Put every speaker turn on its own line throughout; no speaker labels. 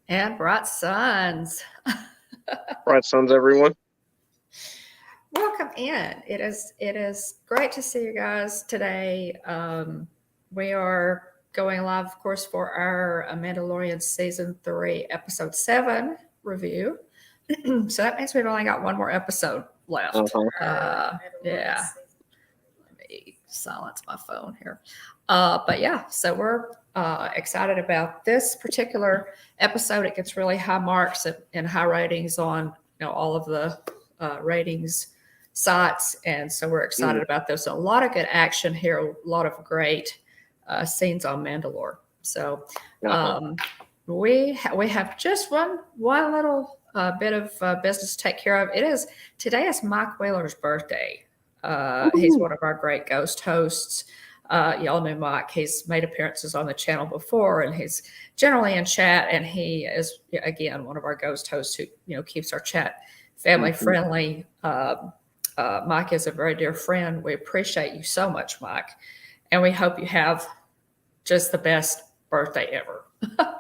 And Bright Suns.
Bright Suns, everyone.
Welcome in. It is great to see you guys today. We are going live, of course, for our Mandalorian Season 3, Episode 7 review. So that means we've only got one more episode left. Yeah. Let me silence my phone here. But yeah, so we're excited about this particular episode. It gets really high marks and high ratings on all of the ratings sites, and so we're excited about this. A lot of good action here, a lot of great scenes on Mandalore. So we have just one little bit of business to take care of. Today is Mike Wheeler's birthday. He's one of our great ghost hosts. Y'all know Mike. He's made appearances on the channel before, and he's generally in chat. And he is, again, one of our ghost hosts who keeps our chat family friendly. Mike is a very dear friend. We appreciate you so much, Mike, and we hope you have just the best birthday ever.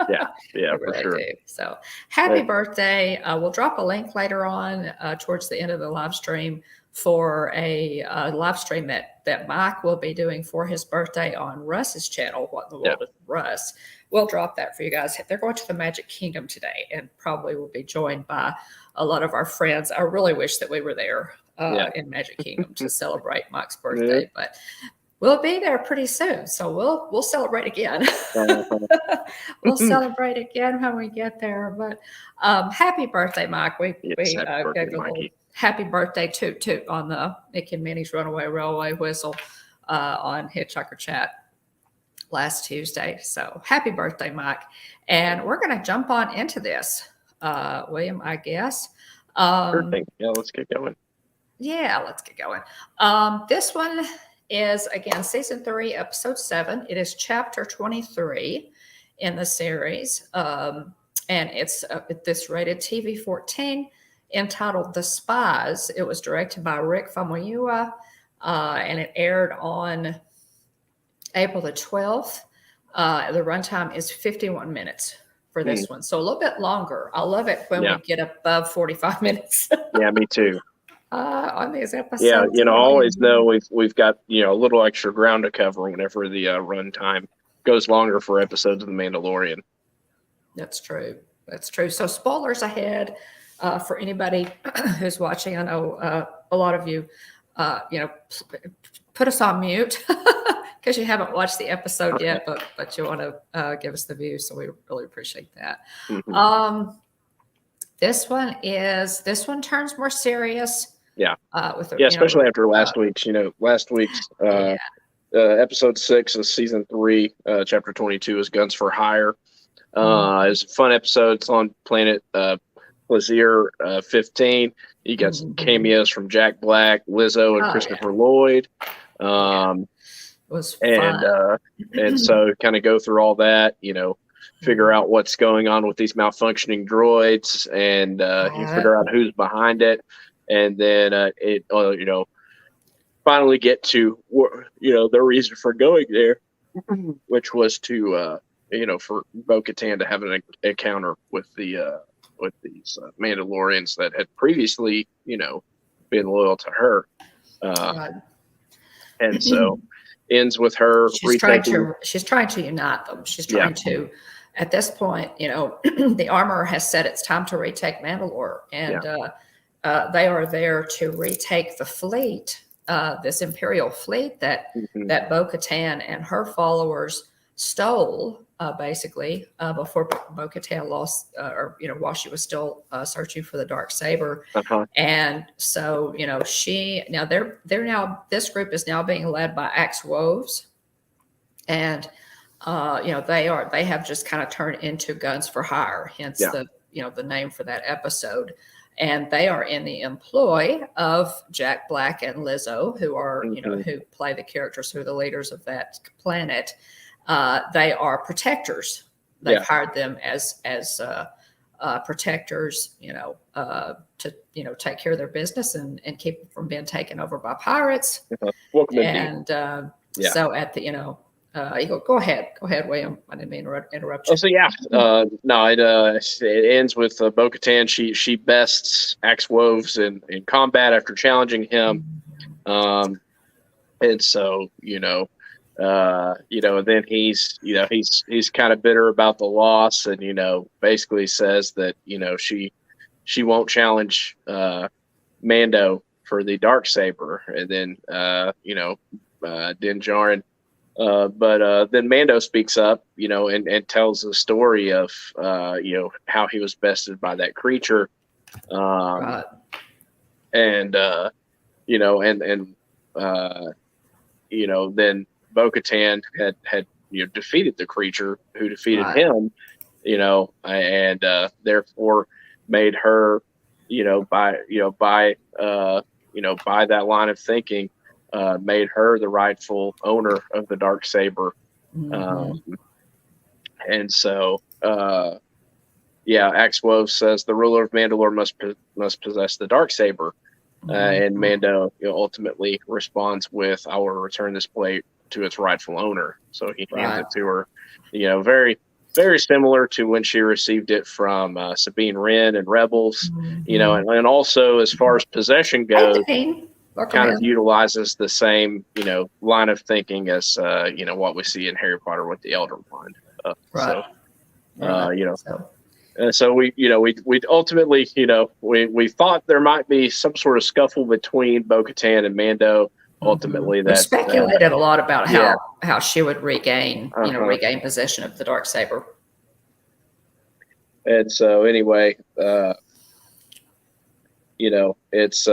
Yeah, for
really
sure.
Do. So happy birthday. We'll drop a link later on towards the end of the live stream for a live stream that Mike will be doing for his birthday on Russ's channel, What in the World is Russ. We'll drop that for you guys. They're going to the Magic Kingdom today and probably will be joined by a lot of our friends. I really wish that we were there in Magic Kingdom to celebrate Mike's birthday, but we'll be there pretty soon. So we'll celebrate again. We'll celebrate again when we get there. But happy birthday, Mike. We gave a little happy birthday toot on the Mickey and Minnie's Runaway Railway whistle on Hitchhiker Chat last Tuesday. So happy birthday, Mike. And we're going to jump on into this, William, I guess.
Sure thing. Yeah, let's get going.
Yeah, let's get going. This one is, again, Season 3, Episode 7. It is Chapter 23 in the series. And it's this rated TV 14 entitled The Spies. It was directed by Rick Famuyiwa, and it aired on April the 12th. The runtime is 51 minutes for this one. So a little bit longer. I love it when we get above 45 minutes.
Yeah, me too.
On these episodes.
Yeah, always know we've got, a little extra ground to cover whenever the runtime goes longer for episodes of The Mandalorian. That's true.
So spoilers ahead for anybody who's watching. I know a lot of you, put us on mute because you haven't watched the episode yet, but you want to give us the view. So we really appreciate that. This one turns more serious.
Yeah. Especially after last week's. Last week's episode 6 of season 3, chapter 22 is Guns for Hire. It's a fun episode. It's on planet Plaisir 15. You got some cameos from Jack Black, Lizzo, and Christopher Lloyd.
It was fun.
And so kind of go through all that, figure out what's going on with these malfunctioning droids, and you figure out who's behind it. And then finally get to their reason for going there, which was to for bo-katan to have an encounter with these Mandalorians that had previously been loyal to her, and so ends with her.
She's trying to unite them. She's trying to. At this point, the armorer has said it's time to retake Mandalore, and they are there to retake the fleet, this Imperial fleet that bo-katan and her followers stole, basically, before bo-katan lost, while she was still searching for the Darksaber. And so, this group is now being led by Axe Woves, and they have just kind of turned into Guns for Hire, hence the name for that episode. And they are in the employ of Jack Black and Lizzo, who are, who play the characters who are the leaders of that planet. They are protectors. They've hired them as protectors, to take care of their business and keep them from being taken over by pirates.
Welcome
and so at the Go ahead, William. I didn't mean to interrupt you.
Oh, so yeah, no, it ends with Bo-Katan. She bests Axe Woves in combat after challenging him, and so then he's kind of bitter about the loss, and basically says that she won't challenge Mando for the Darksaber, and then Din Djarin. But then Mando speaks up, and tells the story of how he was bested by that creature,
Right.
and then Bo-Katan had defeated the creature who defeated
Right.
him, and therefore made her, by that line of thinking, made her the rightful owner of the Darksaber. And so, Axe Woves says the ruler of Mandalore must possess the Darksaber. And Mando ultimately responds with, "I will return this plate to its rightful owner." So he hands it to her, very, very similar to when she received it from Sabine Wren and Rebels, and also as far as possession goes, kind of utilizes the same, line of thinking as, what we see in Harry Potter with the Elder Wand. So we ultimately, we thought there might be some sort of scuffle between Bo-Katan and Mando. Ultimately,
we speculated a lot about how she would regain possession of the Darksaber.
And so anyway, it's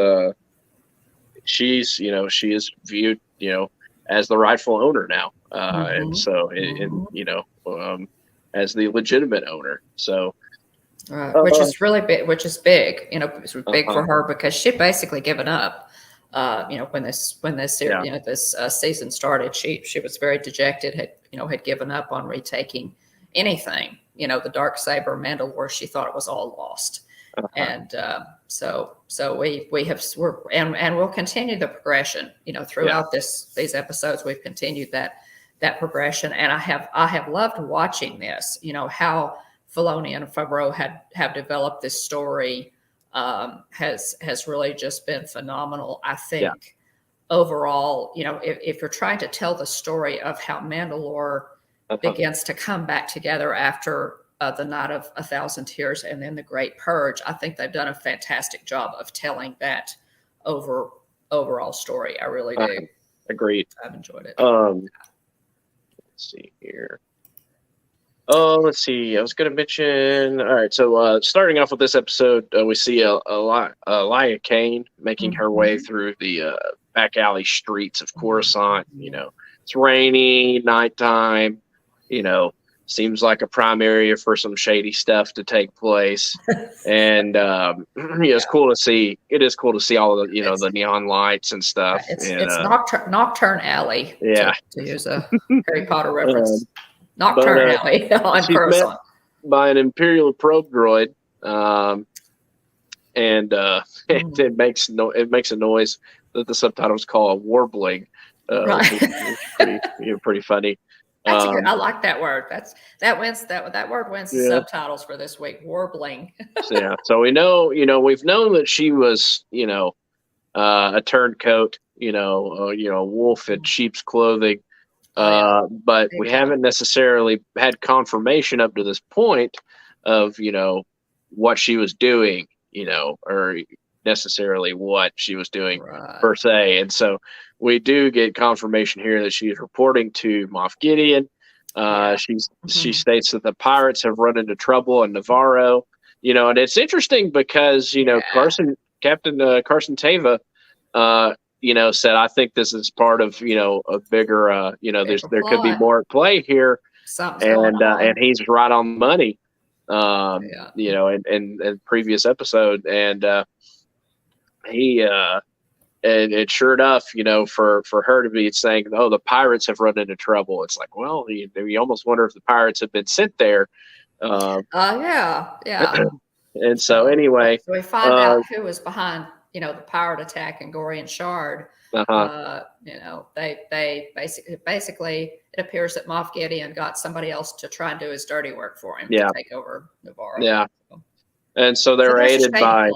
she is viewed, as the rightful owner now, and so as the legitimate owner. So.
Which is really big. Which is big. It's big for her because she'd basically given up. When this season started, she was very dejected. Had given up on retaking anything. The Darksaber, Mandalore. She thought it was all lost. And so we'll continue the progression. Throughout these episodes, we've continued that progression, and I have loved watching this. How Filoni and Favreau have developed this story has really just been phenomenal. I think overall, if you're trying to tell the story of how Mandalore begins to come back together after the Night of 1,000 Tears and then the Great Purge, I think they've done a fantastic job of telling that overall story. I really do.
Agreed.
I've enjoyed it.
Let's see here. Let's see. I was going to mention. All right. So, starting off with this episode, we see Elia Kane making her way through the back alley streets of Coruscant. It's rainy, nighttime. Seems like a prime area for some shady stuff to take place. And it's cool to see. It is cool to see all of the the neon lights and stuff.
It's Nocturne Alley.
Yeah.
To use a Harry Potter reference. Nocturne Alley on Coruscant.
By an Imperial probe droid, it makes a noise that the subtitles call a warbling, which is pretty funny.
That's good. I like that word. That word wins the subtitles for this week. Warbling.
So we know, we've known that she was, a turncoat, a wolf in sheep's clothing. But we haven't necessarily had confirmation up to this point of, what she was doing, or necessarily what she was doing per se. And so we do get confirmation here that she's reporting to Moff Gideon. She states that the pirates have run into trouble in Navarro, and it's interesting because, Captain Carson Teva, said, I think this is part of, a bigger, there could be more at play here. And he's right on the money, in previous episode. And and sure enough, for her to be saying, oh, the pirates have run into trouble. It's like, well, you almost wonder if the pirates have been sent there. And so anyway.
So we find out who was behind, the pirate attack in Gorian Shard. They basically it appears that Moff Gideon got somebody else to try and do his dirty work for him to take over Navarro.
Yeah. And so they're aided by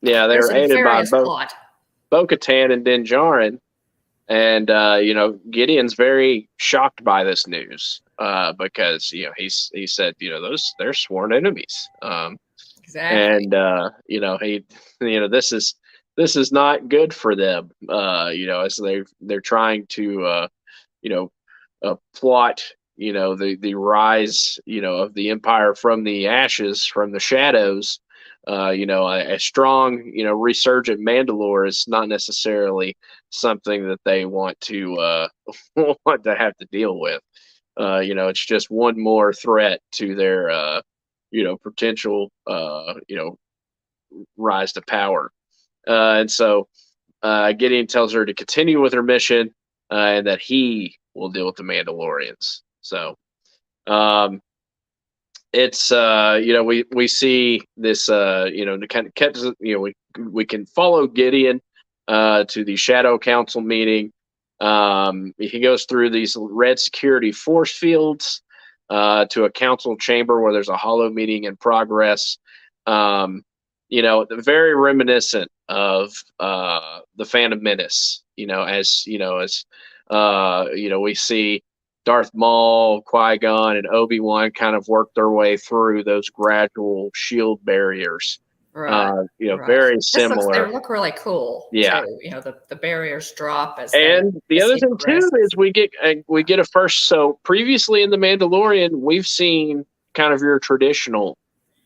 they're aided by bo-katan and Din Djarin. And Gideon's very shocked by this news because he said they're sworn enemies.
Exactly.
And this is not good for them. As they're trying to plot the rise of the Empire from the ashes, from the shadows. A strong resurgent Mandalore is not necessarily something that they want to want to have to deal with. It's just one more threat to their potential rise to power. And so Gideon tells her to continue with her mission and that he will deal with the Mandalorians. So it's we see this to kind of catch we can follow Gideon to the Shadow Council meeting. He goes through these red security force fields to a council chamber where there's a hollow meeting in progress. Very reminiscent of the Phantom Menace. As we see Darth Maul, Qui-Gon, and Obi-Wan kind of work their way through those gradual shield barriers.
Right.
Very similar.
They look really cool.
Yeah.
Too. The barriers drop
and the other thing too is we get a first. So previously in the Mandalorian, we've seen kind of your traditional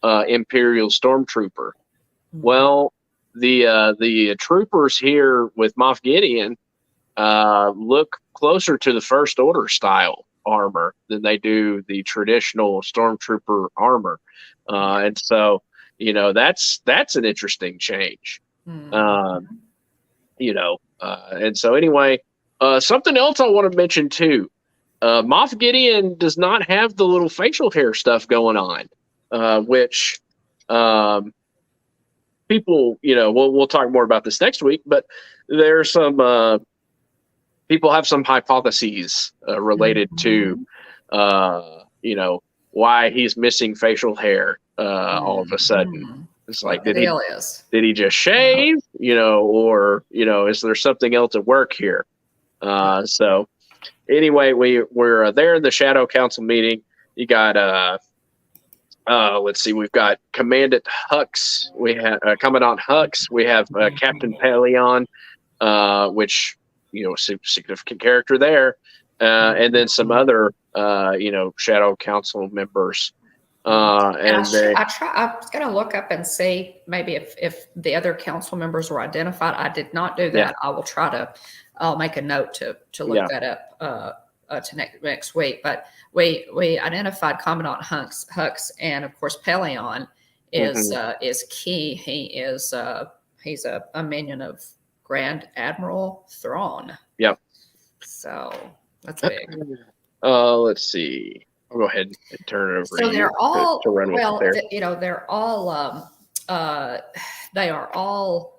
Imperial stormtrooper. Mm-hmm. Well, the troopers here with Moff Gideon look closer to the First Order style armor than they do the traditional stormtrooper armor, and so that's an interesting change. Mm-hmm. And so anyway, something else I want to mention too. Moff Gideon does not have the little facial hair stuff going on, which people, we'll talk more about this next week, but there's some people have some hypotheses related to, why he's missing facial hair all of a sudden. It's like, did he just shave, or, is there something else at work here? So anyway, we're there in the Shadow Council meeting. You got, let's see, we've got Commandant Hux. We have Commandant Hux. We have Captain Pelion, which, significant character there. And then some other, Shadow Council members. I
was going to look up and see maybe if the other council members were identified. I did not do that. Yeah. I'll make a note to look that up to next week. But we identified Commandant Hux, and of course Pelion is key. He's a minion of Grand Admiral Thrawn.
Yep.
So that's big.
Let's see. I'll go ahead and turn it over
to you. So they're all
to run with there.
They're all they are all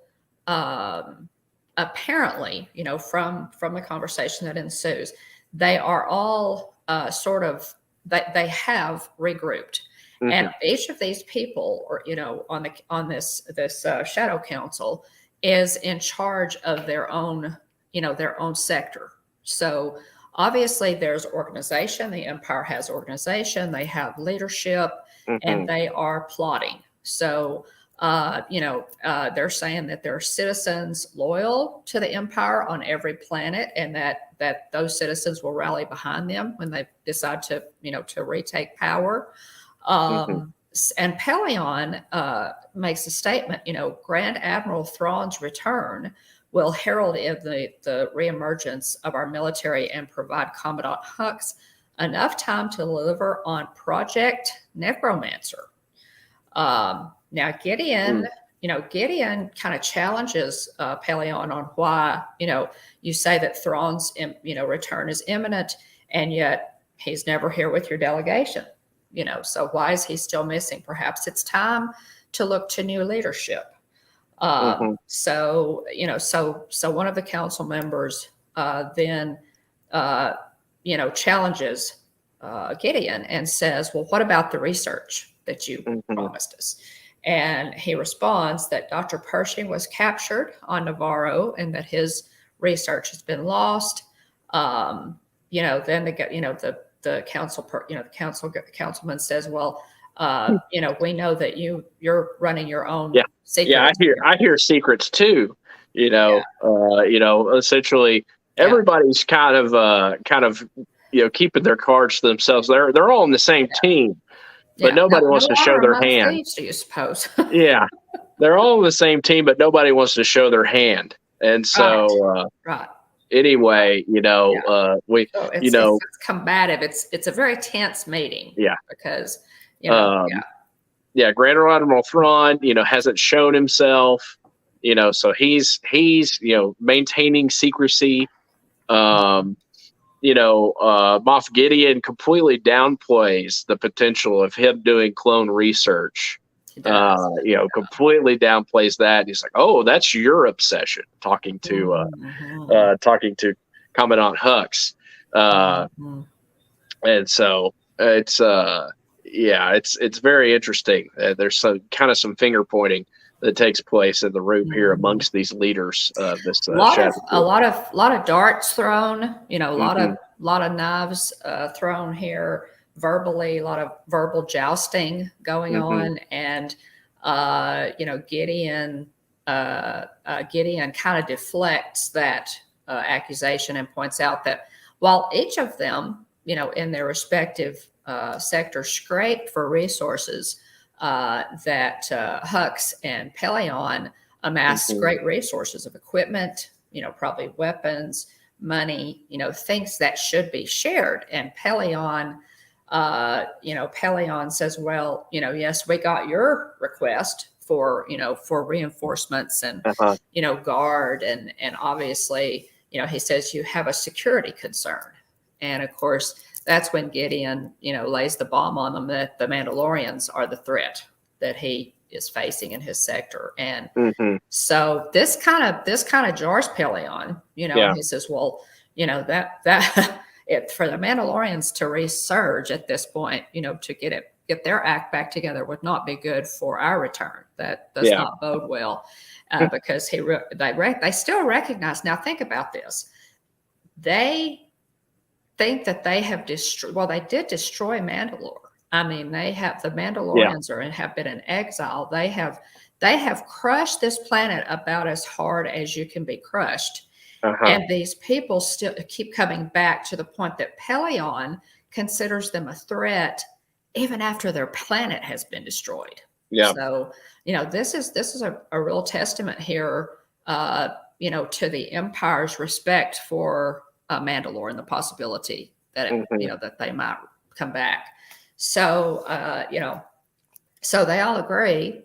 apparently, from the conversation that ensues, they are all they have regrouped. Mm-hmm. And each of these people, or on this Shadow Council, is in charge of their own sector. So obviously there's organization. The Empire has organization. They have leadership, and they are plotting. So they're saying that there are citizens loyal to the Empire on every planet, and that those citizens will rally behind them when they decide to retake power. And Pelion makes a statement, Grand Admiral Thrawn's return will herald in the reemergence of our military and provide Commandant Hux enough time to deliver on Project Necromancer. Now Gideon, Gideon kind of challenges Pelion on why, you say that Thrawn's, return is imminent, and yet he's never here with your delegation. So why is he still missing? Perhaps it's time to look to new leadership. So, so one of the council members then, challenges Gideon and says, well, what about the research that you promised us? And he responds that Dr. Pershing was captured on Navarro and that his research has been lost. Then the councilman says, well, we know that you're running your own secrets.
Yeah, I hear secrets too. Essentially everybody's kind of keeping their cards to themselves. They're all on the same team, but nobody wants to show their hand.
Thieves, do you suppose?
Yeah, they're all on the same team, but nobody wants to show their hand. And so, anyway,
it's combative. It's a very tense meeting.
Yeah,
because
Grand Admiral Thrawn, hasn't shown himself. So he's maintaining secrecy. Moff Gideon completely downplays the potential of him doing clone research. Completely downplays that. He's like, "Oh, that's your obsession." Talking to Commandant Hux, and so it's very interesting. There's some finger pointing that takes place in the room here amongst these leaders of this.
A lot of darts thrown. A lot of knives thrown here verbally. A lot of verbal jousting going on, and Gideon kind of deflects that accusation and points out that while each of them, in their respective sectors scraped for resources, that Hux and Pelion amassed great resources of equipment, probably weapons, money, things that should be shared. And Pelion says, well, yes, we got your request for reinforcements and, guard. And obviously, he says you have a security concern. And of course, that's when Gideon, lays the bomb on them that the Mandalorians are the threat that he is facing in his sector. And so this kind of jars Pelion, he says, well, that for the Mandalorians to resurge at this point, to get their act back together would not be good for our return. That does not bode well, because they still recognize. Now think about this. They think that they have destroyed. Well, they did destroy Mandalore. I mean, the Mandalorians have been in exile. They have crushed this planet about as hard as you can be crushed. And these people still keep coming back to the point that Pelion considers them a threat even after their planet has been destroyed. Yeah. So, this is a real testament here, to the Empire's respect for Mandalore and the possibility that that they might come back. So so they all agree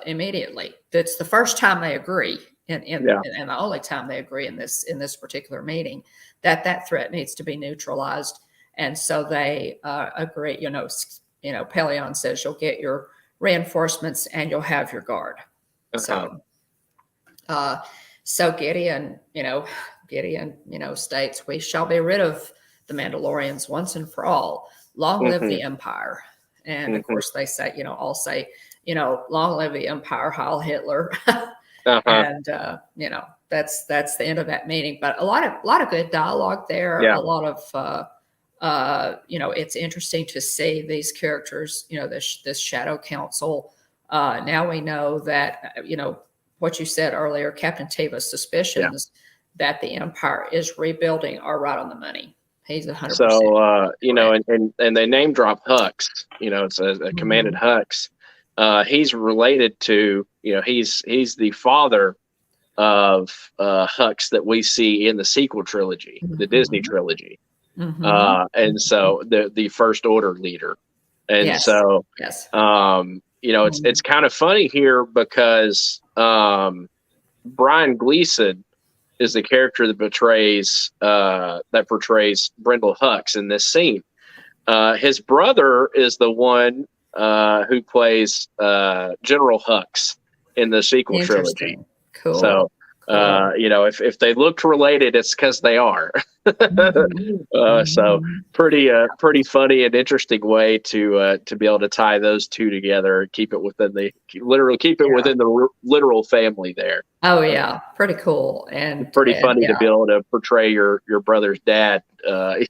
immediately. That's the first time they agree, and the only time they agree in this particular meeting that threat needs to be neutralized. And so they agree. Pelion says you'll get your reinforcements and you'll have your guard. So Gideon, states, we shall be rid of the Mandalorians once and for all. Long live the Empire. And of course they say, all say, long live the Empire, Heil Hitler. And, that's the end of that meeting. But a lot of good dialogue there. A lot of, it's interesting to see these characters, this Shadow Council. Now we know that, what you said earlier, Captain Teva's suspicions that the Empire is rebuilding are right on the money. He's 100%.
So, and they name drop Hux, it's a commanded Hux. He's related to, he's the father of Hux that we see in the sequel trilogy, the Disney trilogy. And so the First Order leader. And it's kind of funny here because Brian Gleason is the character that portrays Brendel Hux in this scene. His brother is the one who plays General Hux in the sequel trilogy.
Interesting. Cool.
So,
Cool.
you know, if they looked related, it's because they are. So pretty funny and interesting way to be able to tie those two together and keep it within the within the literal family there.
Oh yeah, pretty cool and
pretty funny to be able to portray your brother's dad in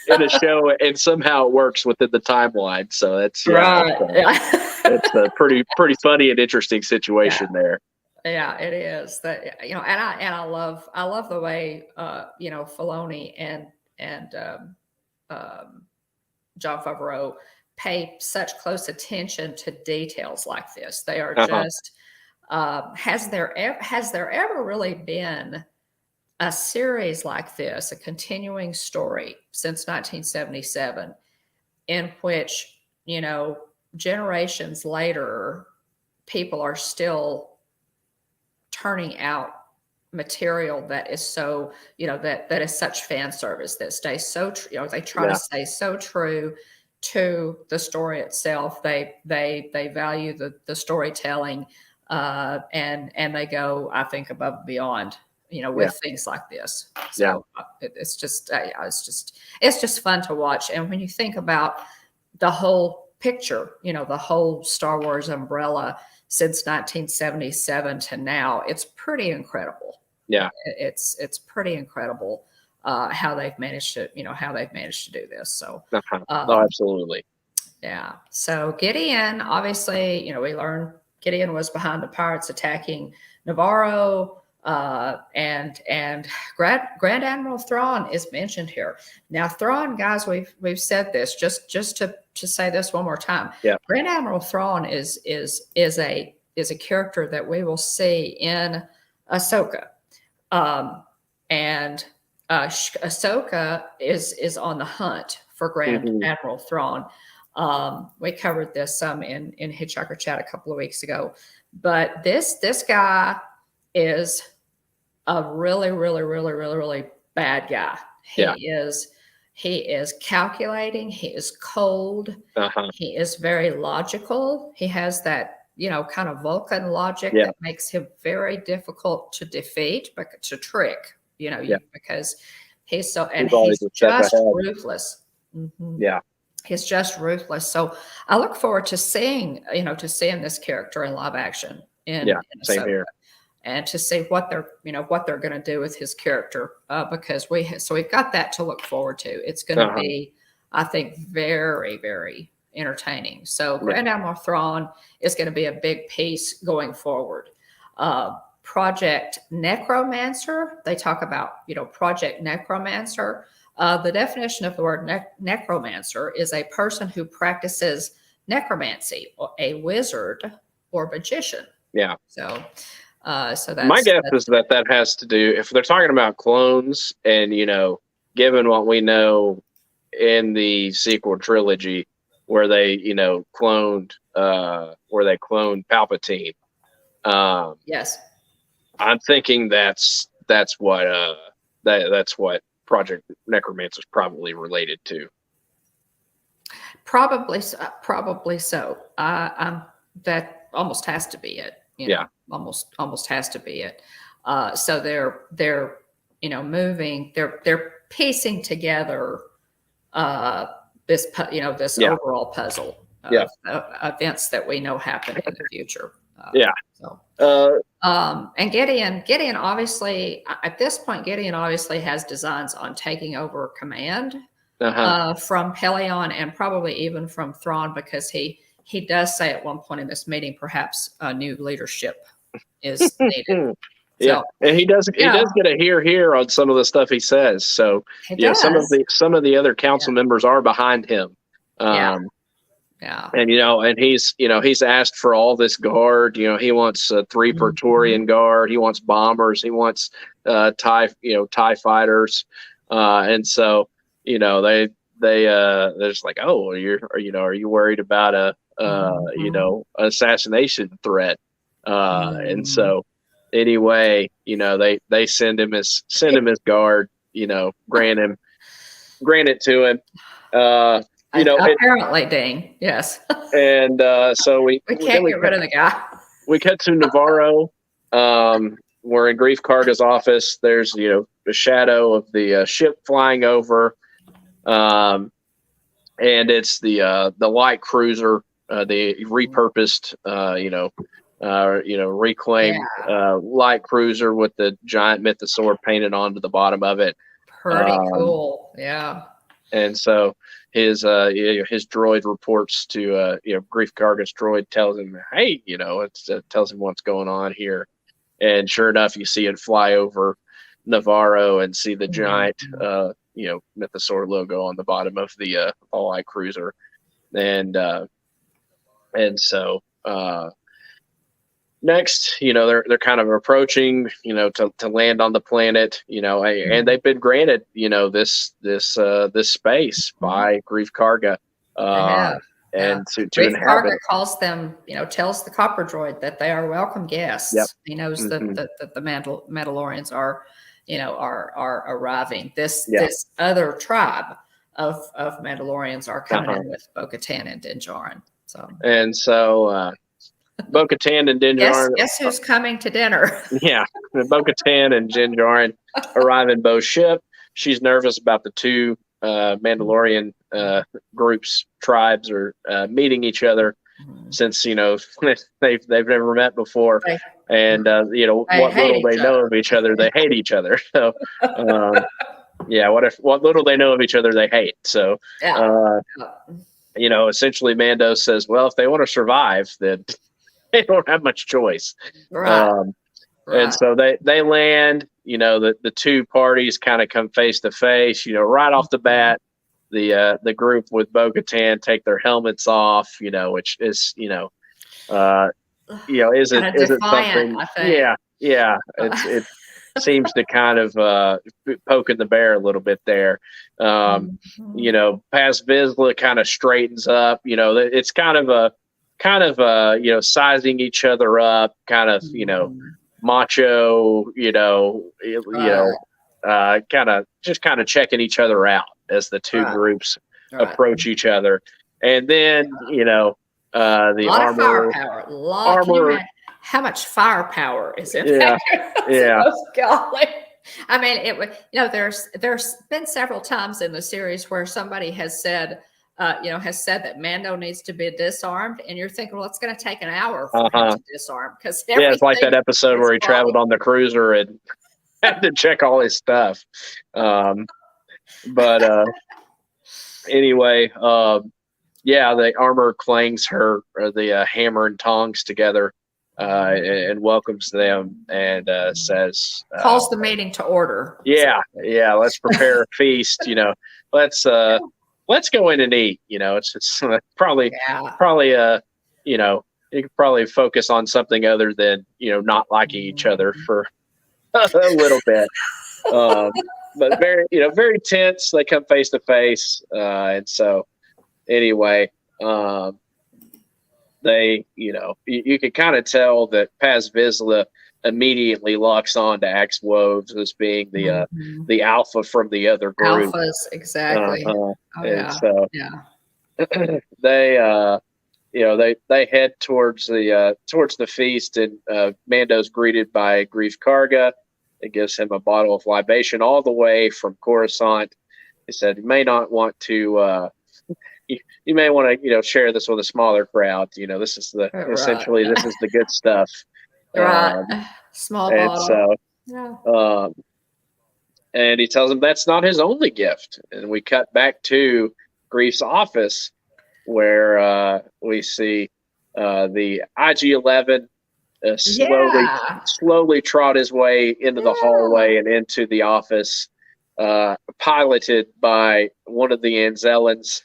a show, and somehow it works within the timeline. So that's it's a pretty funny and interesting situation there.
Yeah, it is. That, you know, and I love the way you know, Filoni and Jon Favreau pay such close attention to details like this. They are just has there ever really been a series like this, a continuing story since 1977, in which, you know, generations later, people are still turning out material that is so, you know, that is such fan service, that stays so true, you know, they try to stay so true to the story itself. They value the storytelling, and they go, I think, above and beyond, you know, with things like this. So it's just fun to watch. And when you think about the whole picture, you know, the whole Star Wars umbrella since 1977 to now, it's pretty incredible.
Yeah,
it's pretty incredible how they've managed to do this. So,
no, absolutely.
Yeah. So Gideon, obviously, you know, we learned Gideon was behind the pirates attacking Navarro, and Grand Admiral Thrawn is mentioned here. Now, Thrawn, guys, we've said this just to say this one more time.
Yeah.
Grand Admiral Thrawn is a character that we will see in Ahsoka, and Ahsoka is on the hunt for Grand Admiral Thrawn. We covered this some in Hitchhiker Chat a couple of weeks ago, but this guy is a really bad guy. He is calculating. He is cold. He is very logical. He has that, you know, kind of Vulcan logic that makes him very difficult to defeat, but to trick, you know, because he's so, and he's just ruthless.
Yeah.
He's just ruthless. So I look forward to seeing this character in live action in
same here.
And to see what they're going to do with his character, because we've got that to look forward to. It's going to be, I think, very, very entertaining. So Grand Admiral Thrawn is going to be a big piece going forward. Project Necromancer, they talk about, you know, Project Necromancer. The definition of the word necromancer is a person who practices necromancy, or a wizard or magician.
Yeah.
So that's
my guess is that has to do, if they're talking about clones, and, you know, given what we know in the sequel trilogy, where they, you know, cloned Palpatine.
Yes.
I'm thinking that's what Project Necromancer is probably related to.
Probably so. That almost has to be it. You know, almost has to be it. So they're you know, moving. They're piecing together this overall puzzle of events that we know happen in the future. And Gideon obviously, at this point, Gideon obviously has designs on taking over command from Pelion, and probably even from Thrawn, because he does say at one point in this meeting, perhaps new leadership is needed.
Yeah, and he does get a hear on some of the stuff he says. So some of the other council members are behind him. And, you know, and he's asked for all this guard. You know, he wants 3 Praetorian guard. He wants bombers. He wants TIE fighters. And so, you know, they're just like, oh, are you worried about an assassination threat? And so anyway, you know, they send him his guard, you know, grant it to him.
You know, apparently, Dean. Yes.
And so we
can't get rid of the guy.
we cut to Navarro. We're in Grief Karga's office. There's, the shadow of the ship flying over. And it's the light cruiser, the repurposed, reclaimed light cruiser with the giant mythosaur painted onto the bottom of it.
Pretty cool, yeah.
And so his droid reports to Grief Karga's droid, tells him, hey, tells him what's going on here. And sure enough, you see it fly over Navarro and see the giant mythosaur logo on the bottom of the light cruiser. And so next, they're kind of approaching, to land on the planet, and they've been granted, this space by Grief Karga, and to
Grief
inhabit.
Karga calls them, tells the copper droid that they are welcome guests.
Yep.
He knows that the Mandalorians are, are arriving. This other tribe of Mandalorians are coming in with bo-katan and Din Djarin.
So bo-katan and Din Djarin.
Guess who's coming to dinner?
Yeah, bo-katan and Din Djarin arrive in Bo's ship. She's nervous about the two Mandalorian tribes are meeting each other, since they've never met before, and what little they know of each other, they hate each other. So what little they know of each other, they hate. So essentially Mando says, well, if they want to survive, then they don't have much choice. And so they land, the two parties kind of come face to face, right off the bat. The group with bo-katan take their helmets off, which is, isn't something.
I think.
Yeah. It seems to kind of poking the bear a little bit there. Paz Vizsla kind of straightens up. It's kind of sizing each other up, kind of macho. Kind of checking each other out as the two groups approach each other. And then the armor
power. How much firepower is in there? Golly. I mean, there's been several times in the series where somebody has said that Mando needs to be disarmed, and you're thinking, well, it's going to take an hour for him to disarm, because
it's like that episode where he traveled on the cruiser and had to check all his stuff. Anyway, the armor clangs the hammer and tongs together, and welcomes them, and says,
calls the meeting to order.
Let's prepare a feast. Let's go in and eat. It's probably you could probably focus on something other than not liking each other for a little bit. But very tense. They come face to face, and so anyway, they you can kind of tell that Paz Vizsla immediately locks on to Axe Woves as being the alpha from the other group.
Alphas, exactly.
They head towards the feast, and Mando's greeted by Grief Karga. It gives him a bottle of libation all the way from Coruscant. He said, "You may not want to. You may want to, share this with a smaller crowd. This is essentially this is the good stuff."
Small bottle.
So, and he tells him that's not his only gift. And we cut back to Grief's office, where we see the IG-11 slowly trot his way into the hallway and into the office, piloted by one of the Anzellans.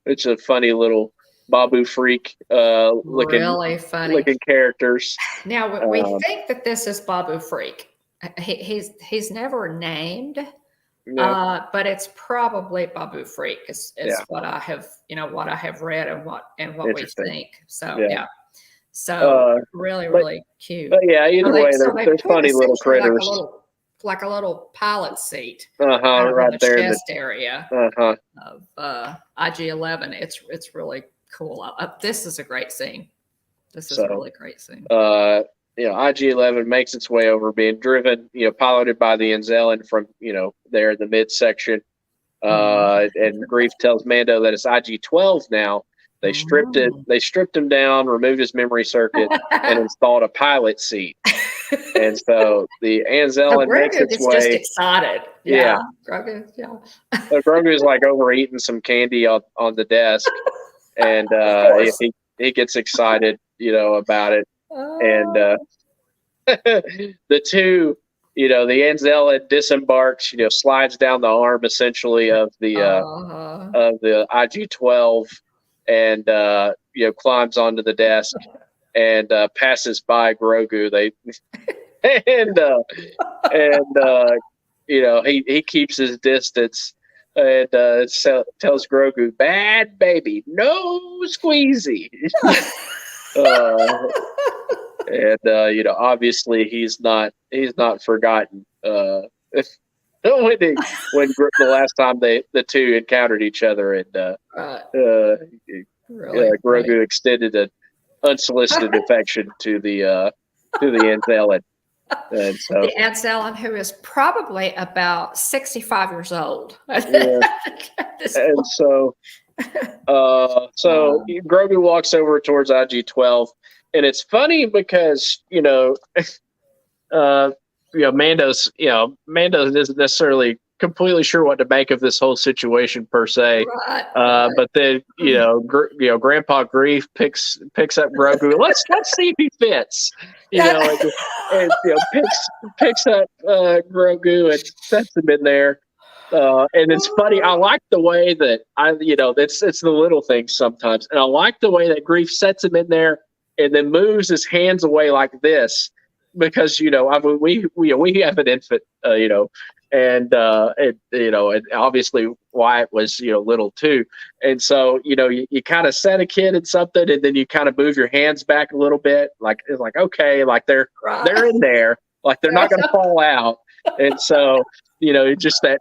It's a funny little Babu Freak
really funny
looking characters.
Now we think that this is Babu Freak. He's never named, but it's probably Babu Freak is what I have read and what we think. So so really cute.
But either way, they're funny little critters.
Like a little pilot seat,
right
in
there
the chest area of IG-11. It's really cool. This is a great scene. This is a really great scene.
IG-11 makes its way over, being driven, piloted by the Anzellan from, there in the midsection. And Grief tells Mando that it's IG-12 now. They stripped it. They stripped him down, removed his memory circuit, and installed a pilot seat. And so the Anzellan makes its way.
Just excited.
Yeah.
Grogu. Yeah.
So Grogu's like overeating some candy on the desk, and he gets excited, about it. And the two, the Anzellan disembarks, slides down the arm essentially of the IG-12, and climbs onto the desk and passes by Grogu. He keeps his distance and tells Grogu, "Bad baby, no squeezy." Obviously he's not forgotten when the last time the two encountered each other, and Grogu extended an unsolicited affection to the Anzellan. And so
the Anzellan, who is probably about 65 years old.
And so Grogu walks over towards IG-12, and it's funny because Mando's isn't necessarily completely sure what to make of this whole situation per se.
Right.
But then Grandpa Grief picks up Grogu. Let's see if he fits. And picks up Grogu and sets him in there. And it's funny. I like the way that it's the little things sometimes, and I like the way that Grief sets him in there and then moves his hands away like this, because we have an infant, and obviously Wyatt was little too, and so you kind of set a kid in something, and then you kind of move your hands back a little bit, like it's like, okay, like they're in there, like they're not going to fall out, and so just that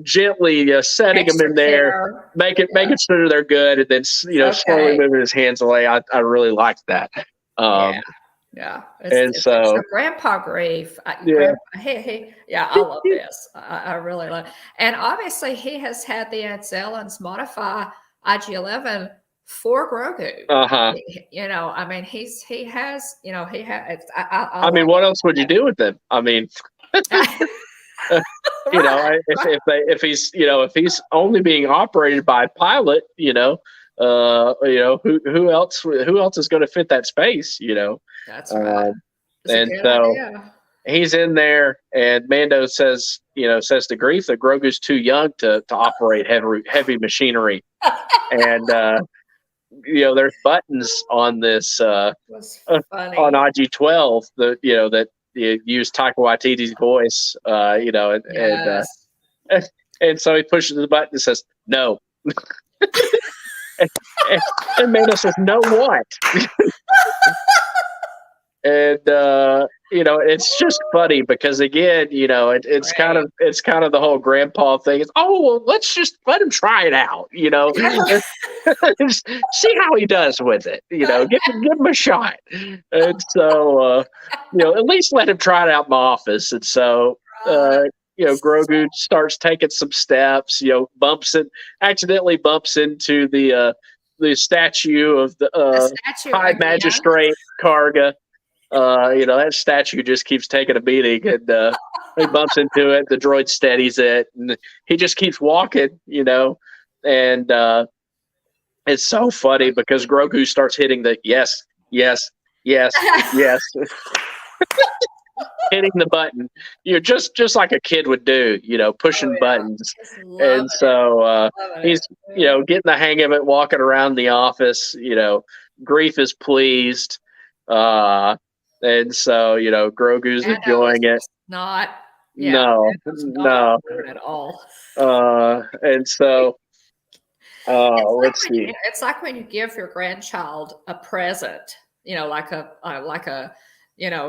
gently setting them in there, making sure they're good, and then slowly moving his hands away. I really liked that.
Yeah.
So
Grandpa Grief. I love this. I really love it. And obviously he has had the Anzellans modify IG-11 for Grogu.
What else would you do with them? If he's only being operated by a pilot, who else is going to fit that space?
That's right.
And so he's in there, and Mando says to Grief that Grogu's too young to operate heavy machinery, and there's buttons on this on IG-12 that use Taika Waititi's voice, and so he pushes the button and says no, and Mando says, "No, what?" And it's just funny because again, it's kind of the whole grandpa thing. It's let's just let him try it out, see how he does with it, give him a shot. And so at least let him try it out in my office. And so Grogu starts taking some steps, accidentally bumps into the statue of the High Magistrate Karga. That statue just keeps taking a beating, and he bumps into it. The droid steadies it, and he just keeps walking, and it's so funny because Grogu starts hitting the yes, hitting the button, just like a kid would do, pushing buttons. And so he's, getting the hang of it, walking around the office. Grief is pleased. And so, Grogu's enjoying it.
Not at all.
And so, let's see.
It's like when you give your grandchild a present, like a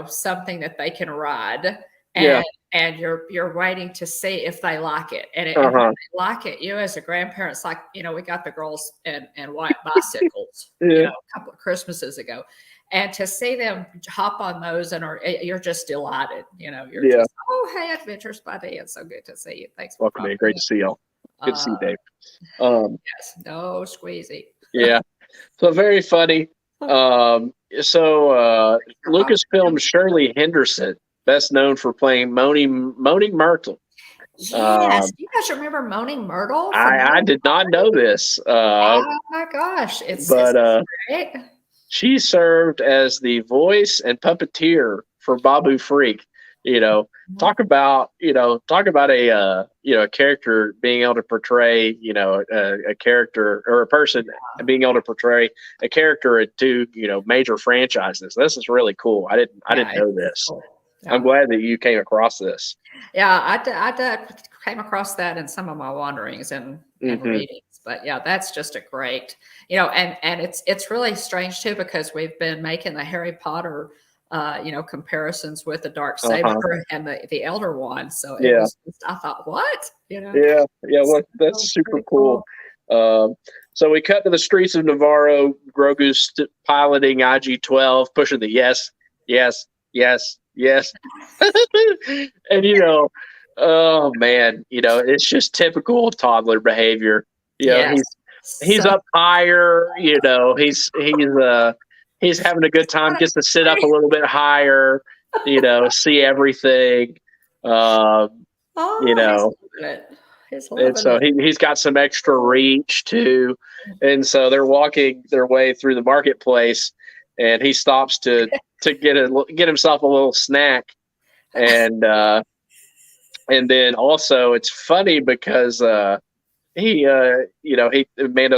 something that they can ride, and and you're waiting to see if they like it. And if they like it, you as a grandparent's like, we got the girls and white bicycles, a couple of Christmases ago. And to see them hop on those you're just delighted, you're just, oh, hey, Adventures Buddy. It's so good to see you. Thanks for
welcome in. Great to see y'all. Good to see you, Dave.
Yes, no squeezy.
Yeah. So very funny. Lucasfilm Shirley Henderson, best known for playing Moaning Myrtle.
Yes, you guys remember Moaning Myrtle?
I did not know this.
Oh my gosh, it's great.
She served as the voice and puppeteer for Babu Freak. Talk about a character being able to portray a character or a person being able to portray a character in two major franchises. This is really cool. I didn't know this. Cool. Yeah. I'm glad that you came across this.
Yeah, I came across that in some of my wanderings and readings. But yeah, that's just a great, and it's really strange too, because we've been making the Harry Potter comparisons with the Darksaber and the Elder Wand. So it was just, I thought, what?
Yeah. Well, that's super cool. So we cut to the streets of Navarro. Grogu's piloting IG-12, pushing the yes. And oh man, it's just typical toddler behavior. He's up higher. He's having a good time. Gets to sit up a little bit higher. See everything. And so he's got some extra reach too. And so they're walking their way through the marketplace, and he stops to get himself a little snack. And then also it's funny because Mando's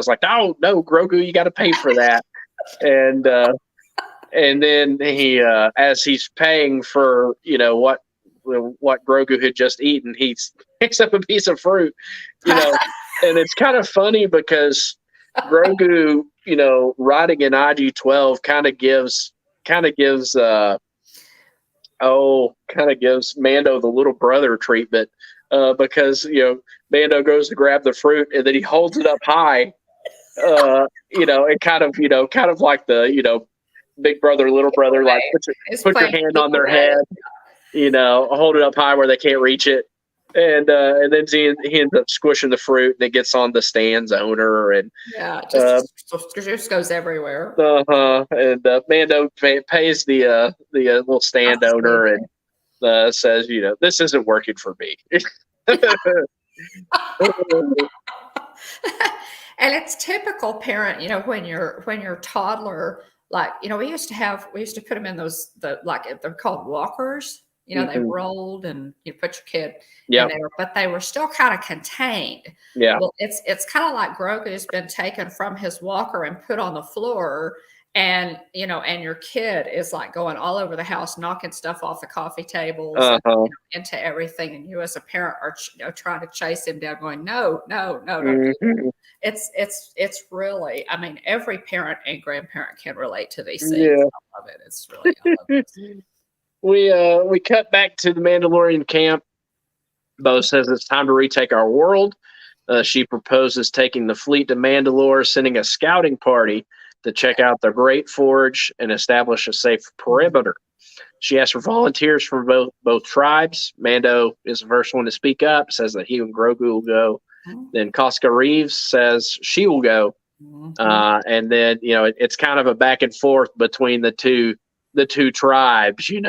like, no, Grogu, you got to pay for that. And then he as he's paying for what Grogu had just eaten, he picks up a piece of fruit, and it's kind of funny because Grogu, riding in IG-12 kind of gives Mando the little brother treatment, because Mando goes to grab the fruit and then he holds it up high, and kind of like the big brother, little brother, like put your hand on their head, hold it up high where they can't reach it. And then he ends up squishing the fruit, and it gets on the stand's owner, and
just goes everywhere.
And Mando pays the little stand owner and says, this isn't working for me.
And it's typical parent, when your toddler, like, we used to put them in those they're called walkers. They rolled, and you put your kid in there, but they were still kind of contained. Yeah. Well, it's kind of like Grogu's been taken from his walker and put on the floor, and and your kid is like going all over the house, knocking stuff off the coffee tables and, into everything, and you as a parent are trying to chase him down, going, no. It's really, I mean, every parent and grandparent can relate to these things. Yeah. I love it. It's really, I love it.
We cut back to the Mandalorian camp. Bo says it's time to retake our world. She proposes taking the fleet to Mandalore, sending a scouting party to check out the Great Forge and establish a safe perimeter. She asks for volunteers from both tribes. Mando is the first one to speak up, says that he and Grogu will go. Then Casca Reeves says she will go. And then, it's kind of a back and forth between the two tribes, and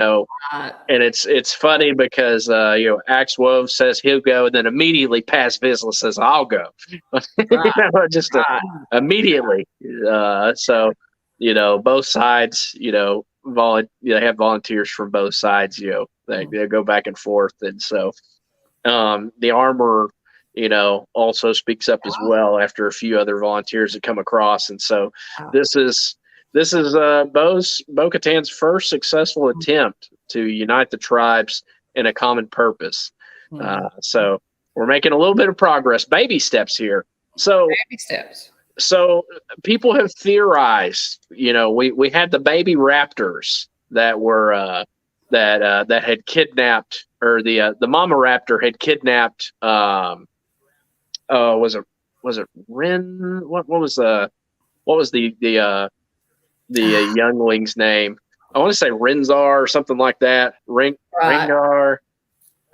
it's funny because Axe Wove says he'll go, and then immediately Paz Vizsla says I'll go. Immediately. So both sides, they have volunteers from both sides. They go back and forth, and so the armor, also speaks up as well after a few other volunteers that come across, and so this is bo-katan's first successful attempt to unite the tribes in a common purpose. So we're making a little bit of progress, baby steps here. So
baby steps.
So people have theorized, we had the baby raptors that were that had kidnapped, or the mama raptor had kidnapped. Was it Ren? What was the youngling's name? I want to say Renzar or something like that. Rengar.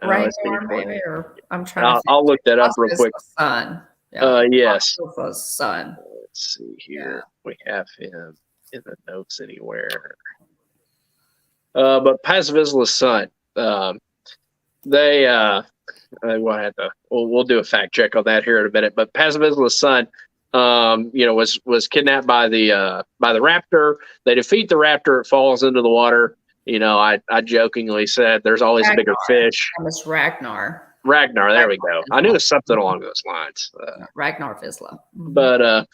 Rhaegar, maybe, or I'm trying to think.
I'll look that up real quick.
Son.
Yes.
Son.
Let's see here. We have him in the notes anywhere. But Paz Vizsla's son. We'll do a fact check on that here in a minute. But Paz Vizsla's son, was kidnapped by the raptor. They defeat the raptor. It falls into the water. I jokingly said, "There's always a bigger fish."
That was Ragnar.
There we go. I knew it was something along those lines.
Ragnar Vizsla.
Mm-hmm. But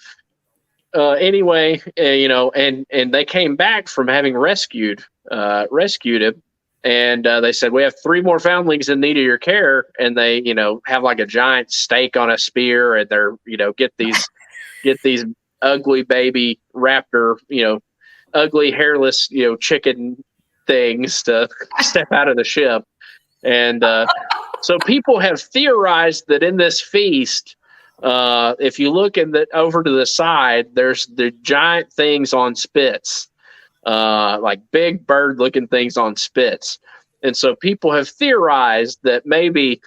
anyway, and they came back from having rescued him, and they said, "We have 3 more foundlings in need of your care." And they, have like a giant stake on a spear, and they're, get these ugly baby raptor, ugly hairless, chicken things to step out of the ship. And so people have theorized that in this feast, if you look over to the side, there's the giant things on spits, like big bird looking things on spits. And so people have theorized that maybe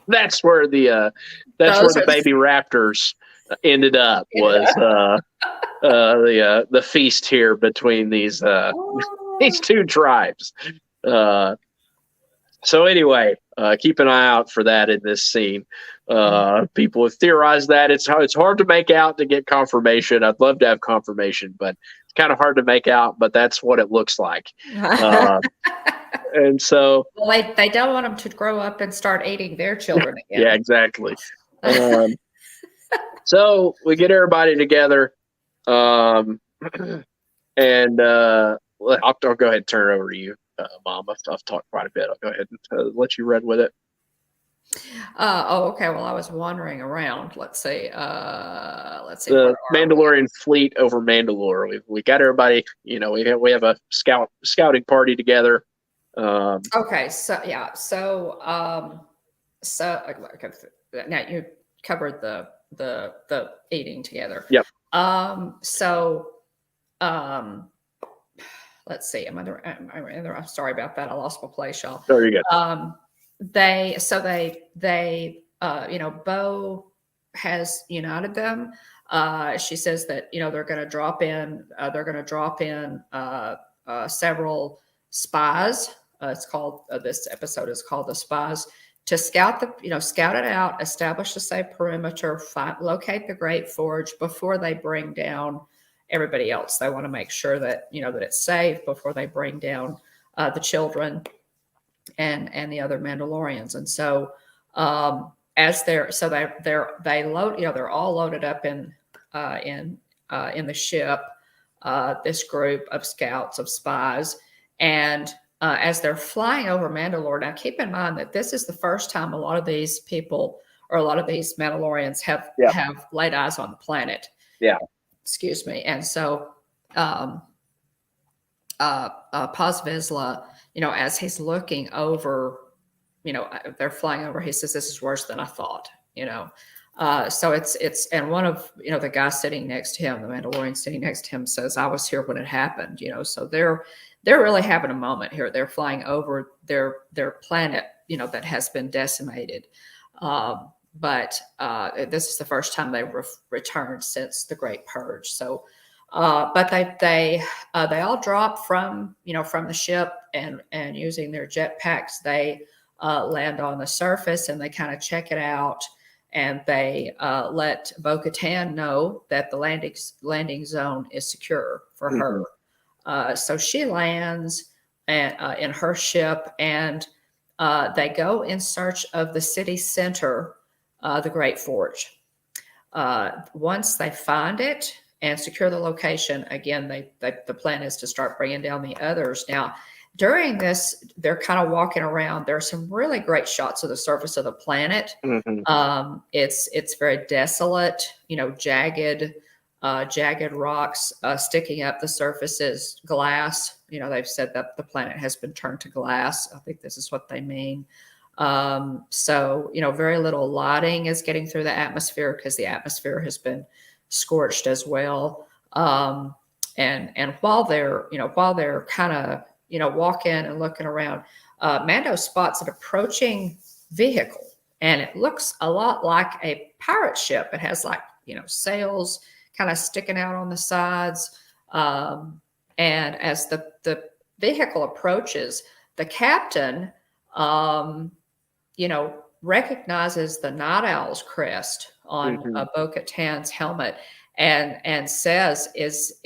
that's where the baby raptors ended up, was the feast here between these 2 tribes. So anyway, keep an eye out for that in this scene. People have theorized that it's hard to make out to get confirmation. I'd love to have confirmation, but it's kind of hard to make out. But that's what it looks like. And so,
well, they don't want them to grow up and start eating their children again.
Yeah, exactly. So we get everybody together, and I'll go ahead and turn it over to you, Mom. I've talked quite a bit. I'll go ahead and let you run with it.
Okay. Well, I was wandering around. Let's see.
The Mandalorian fleet over Mandalore. We got everybody. We have a scouting party together.
Okay. So yeah. So now you covered the eating together.
Yep.
Let's see. I'm sorry about that. I lost my place, y'all.
Oh, you're good.
Bo has united them. She says that, they're going to drop in, several spies. It's called, this episode is called The Spies, to scout it out, establish a safe perimeter, locate the Great Forge before they bring down everybody else. They want to make sure that, that it's safe before they bring down the children and the other Mandalorians. And so they're all loaded up in the ship, this group of scouts, of spies, and as they're flying over Mandalore. Now, keep in mind that this is the first time a lot of these people, or a lot of these Mandalorians, have laid eyes on the planet.
Yeah.
Excuse me. And so Paz Vizsla, as he's looking over, they're flying over, he says, "This is worse than I thought," So it's, and one of, the guys sitting next to him, the Mandalorian sitting next to him, says, "I was here when it happened," so they're really having a moment here. They're flying over their planet, that has been decimated. But this is the first time they've returned since the Great Purge. So, but they all drop from the ship, and using their jetpacks, they land on the surface, and they kind of check it out, and they let bo-katan know that the landing zone is secure for her. So she lands in her ship, and they go in search of the city center, the Great Forge. Once they find it and secure the location, again, the plan is to start bringing down the others. Now, during this, they're kind of walking around. There are some really great shots of the surface of the planet. It's very desolate, jagged. jagged rocks sticking up. The surface is glass. They've said that the planet has been turned to glass. I think this is what they mean. So, very little lighting is getting through the atmosphere because the atmosphere has been scorched as well. And while they're kind of, walking and looking around, Mando spots an approaching vehicle, and it looks a lot like a pirate ship. It has sails kind of sticking out on the sides. And as the vehicle approaches, the captain, recognizes the Night Owl's crest on Bo-Katan's helmet, and says, "Is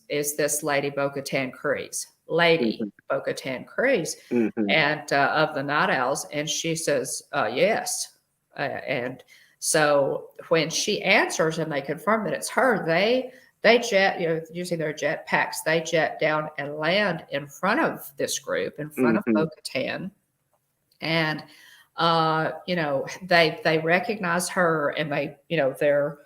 this Lady Bo-Katan Kryze? Lady Bo-Katan Kryze, and of the Night Owls?" And she says, "Yes." And so when she answers and they confirm that it's her, they jet, using their jet packs, they jet down and land in front of this group, in front of Bo-Katan. And, they recognize her, and they're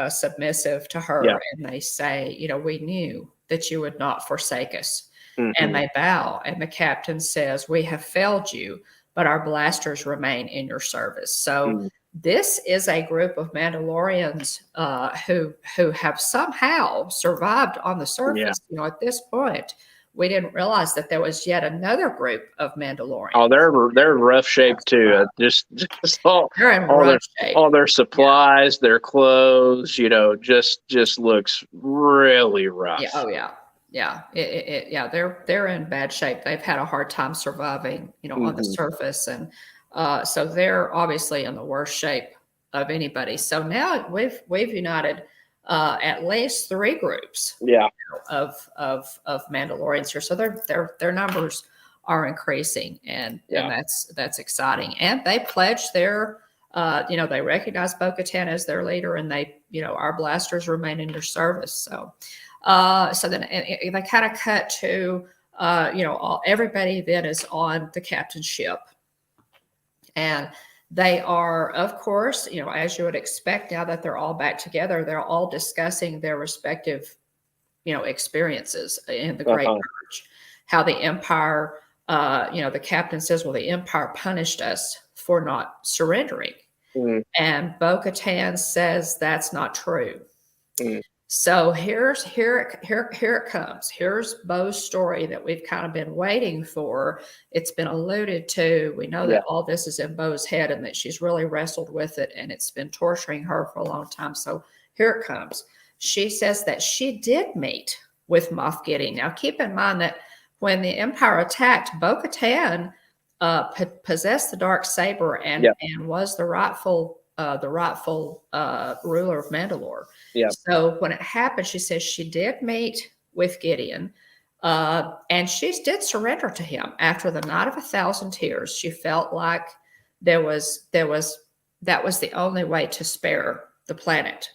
submissive to her, and they say, "We knew that you would not forsake us." And they bow, and the captain says, "We have failed you, but our blasters remain in your service." So this is a group of Mandalorians who have somehow survived on the surface. At this point, we didn't realize that there was yet another group of Mandalorians.
Oh, they're in rough shape too. Just
they're in rough shape.
All their supplies, their clothes, just looks really rough.
Yeah. Oh yeah. Yeah. They're in bad shape. They've had a hard time surviving, on the surface, and so they're obviously in the worst shape of anybody. So now we've united at least 3 groups of Mandalorians here. So their numbers are increasing, and that's exciting. And they pledged their they recognize Bo-Katan as their leader, and they our blasters remain in your service. So then they kind of cut to everybody then is on the captain's ship, and they are, of course, as you would expect, now that they're all back together, they're all discussing their respective, experiences in the Great Purge. How the Empire, the captain says, "Well, the Empire punished us for not surrendering," and Bo-Katan says that's not true. So here it comes. Here's Bo's story that we've kind of been waiting for. It's been alluded to. We know that all this is in Bo's head, and that she's really wrestled with it, and it's been torturing her for a long time. So here it comes. She says that she did meet with Moff Gideon. Now, keep in mind that when the Empire attacked, Bo-Katan possessed the Darksaber and was the rightful ruler of Mandalore. So when it happened, she says she did meet with Gideon, and she did surrender to him after the Night of 1,000 Tears. She felt like that was the only way to spare the planet,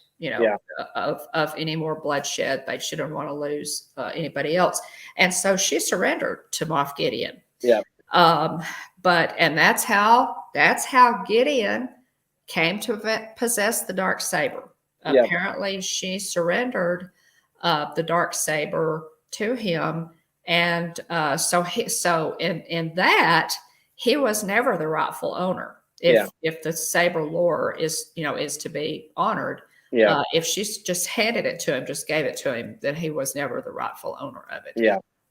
of any more bloodshed. They shouldn't want to lose anybody else, and so she surrendered to Moff Gideon. And that's how Gideon came to possess the Darksaber. Apparently, she surrendered the Darksaber to him, and so in that he was never the rightful owner. If the saber lore is to be honored, if she just handed it to him, just gave it to him, then he was never the rightful owner of it.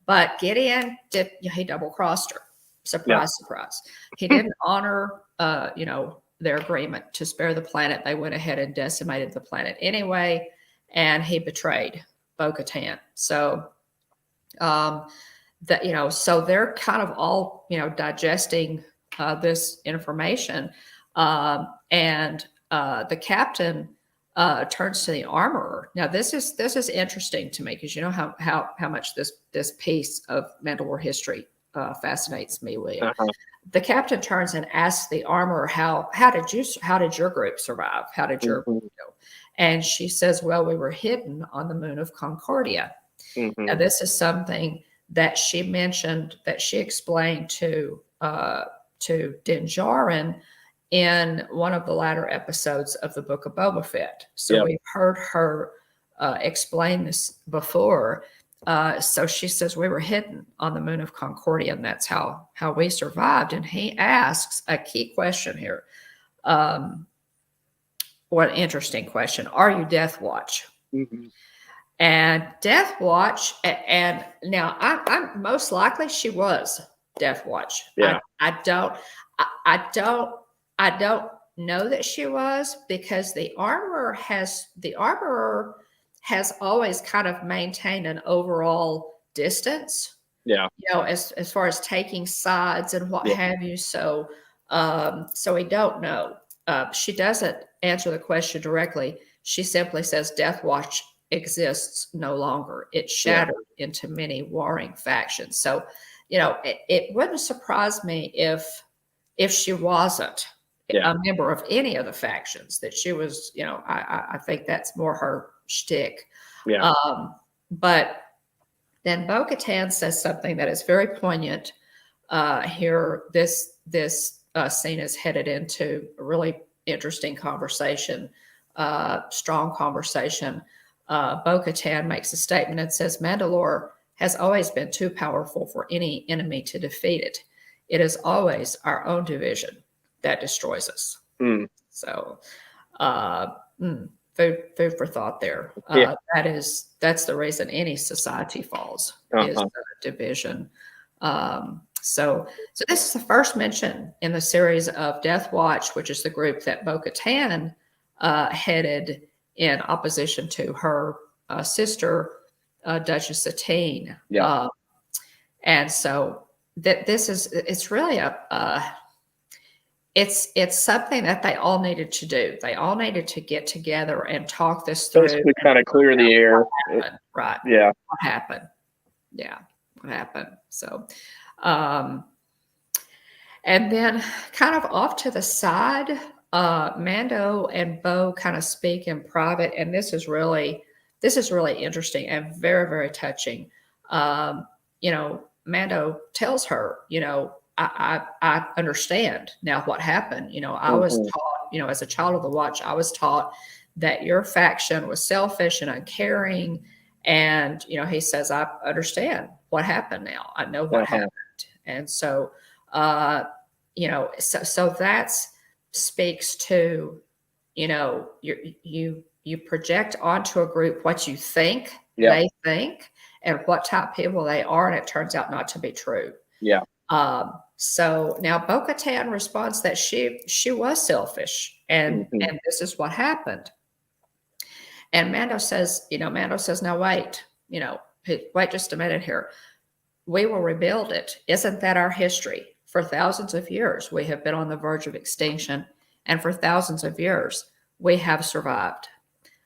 But Gideon did. He double crossed her. Surprise, surprise. He didn't honor their agreement to spare the planet. They went ahead and decimated the planet anyway, and he betrayed Bo-Katan. So, so they're kind of all, digesting this information, and the captain turns to the armorer. Now, this is interesting to me, because you know how much this piece of Mandalore history fascinates me, William. The captain turns and asks the armorer, how did your group survive? How did your group go? And she says, "Well, we were hidden on the moon of Concordia." Now, this is something that she mentioned, that she explained to Din Djarin in one of the latter episodes of the Book of Boba Fett. So we've heard her explain this before. So she says we were hidden on the moon of Concordia, and that's how we survived. And he asks a key question here. What an interesting question. Are you Death Watch?
Mm-hmm.
And Death Watch, and now I'm most likely she was Death Watch.
Yeah.
I don't know that she was, because the armorer has always kind of maintained an overall distance.
Yeah.
As far as taking sides and what have you. So we don't know. She doesn't answer the question directly. She simply says Death Watch exists no longer. It shattered into many warring factions. So, it wouldn't surprise me if she wasn't a member of any of the factions, that she was, I think that's more her shtick.
Yeah.
But then Bo-Katan says something that is very poignant here. This scene is headed into a really interesting conversation, strong conversation. Bo-Katan makes a statement and says, Mandalore has always been too powerful for any enemy to defeat it. It is always our own division that destroys us. So, food for thought there. That's the reason any society falls, is the division. So this is the first mention in the series of Death Watch, which is the group that Bo-Katan headed in opposition to her sister, Duchess Satine.
Yeah.
And so it's really it's something that they all needed to do. They all needed to get together and talk this through.
Basically kind of clear the air.
Right.
Yeah.
What happened? Yeah. What happened? So, and then kind of off to the side, Mando and Bo kind of speak in private, and this is really interesting and very, very touching. Mando tells her, I understand now what happened. I was taught, as a child of the Watch, I was taught that your faction was selfish and uncaring. And, he says, I understand what happened now. I know what happened. And so, so that's speaks to, you project onto a group what you think they think and what type of people they are. And it turns out not to be true.
Yeah.
So now Bo-Katan responds that she was selfish and this is what happened. And Mando says, now wait, wait just a minute here. We will rebuild it. Isn't that our history? For thousands of years, we have been on the verge of extinction. And for thousands of years, we have survived.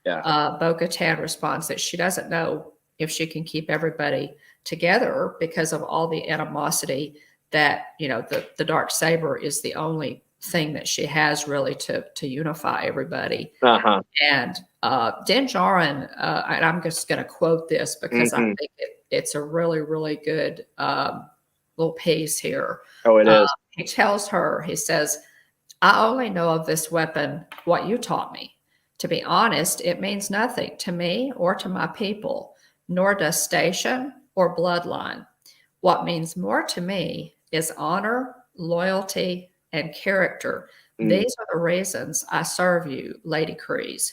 Yeah. Bo-Katan responds that she doesn't know if she can keep everybody together because of all the animosity that, the Darksaber is the only thing that she has really to unify everybody. And Din Djarin, and I'm just going to quote this because I think it's a really, really good little piece here.
Oh, it is.
He tells her, he says, I only know of this weapon what you taught me. To be honest, it means nothing to me or to my people, nor does station or bloodline. What means more to me is honor, loyalty, and character. These are the reasons I serve you, Lady Kryze.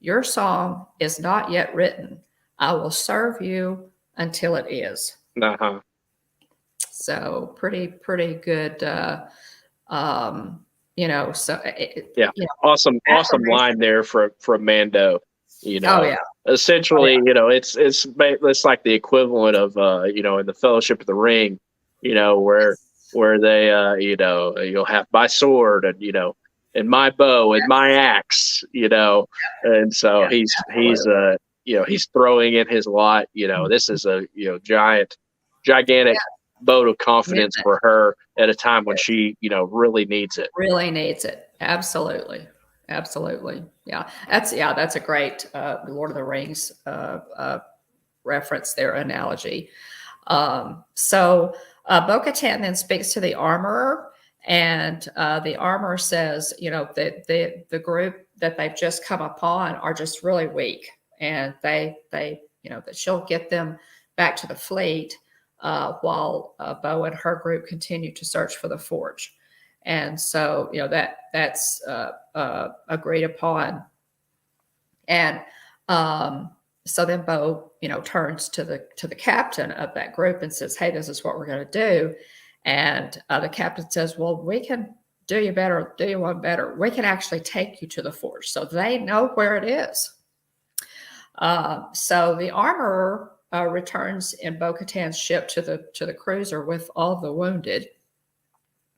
Your song is not yet written. I will serve you until it is. So pretty good.
Awesome line there from Mando. Essentially, it's like the equivalent of in the Fellowship of the Ring, where they you'll have my sword and my bow and my axe, and so he's throwing in his lot. This is a gigantic vote of confidence for her at a time when she really needs it.
Really needs it. Absolutely. Yeah, that's a great Lord of the Rings reference there, analogy. So Bo-Katan then speaks to the armorer And the armor says, that the group that they've just come upon are just really weak, and they that she'll get them back to the fleet while Bo and her group continue to search for the forge. And so that's agreed upon. And so then Bo turns to the captain of that group and says, "Hey, this is what we're going to do." And the captain says, "Well, we can do you one better. We can actually take you to the forge." So they know where it is. So the armorer returns in bo-katan's ship to the cruiser with all the wounded,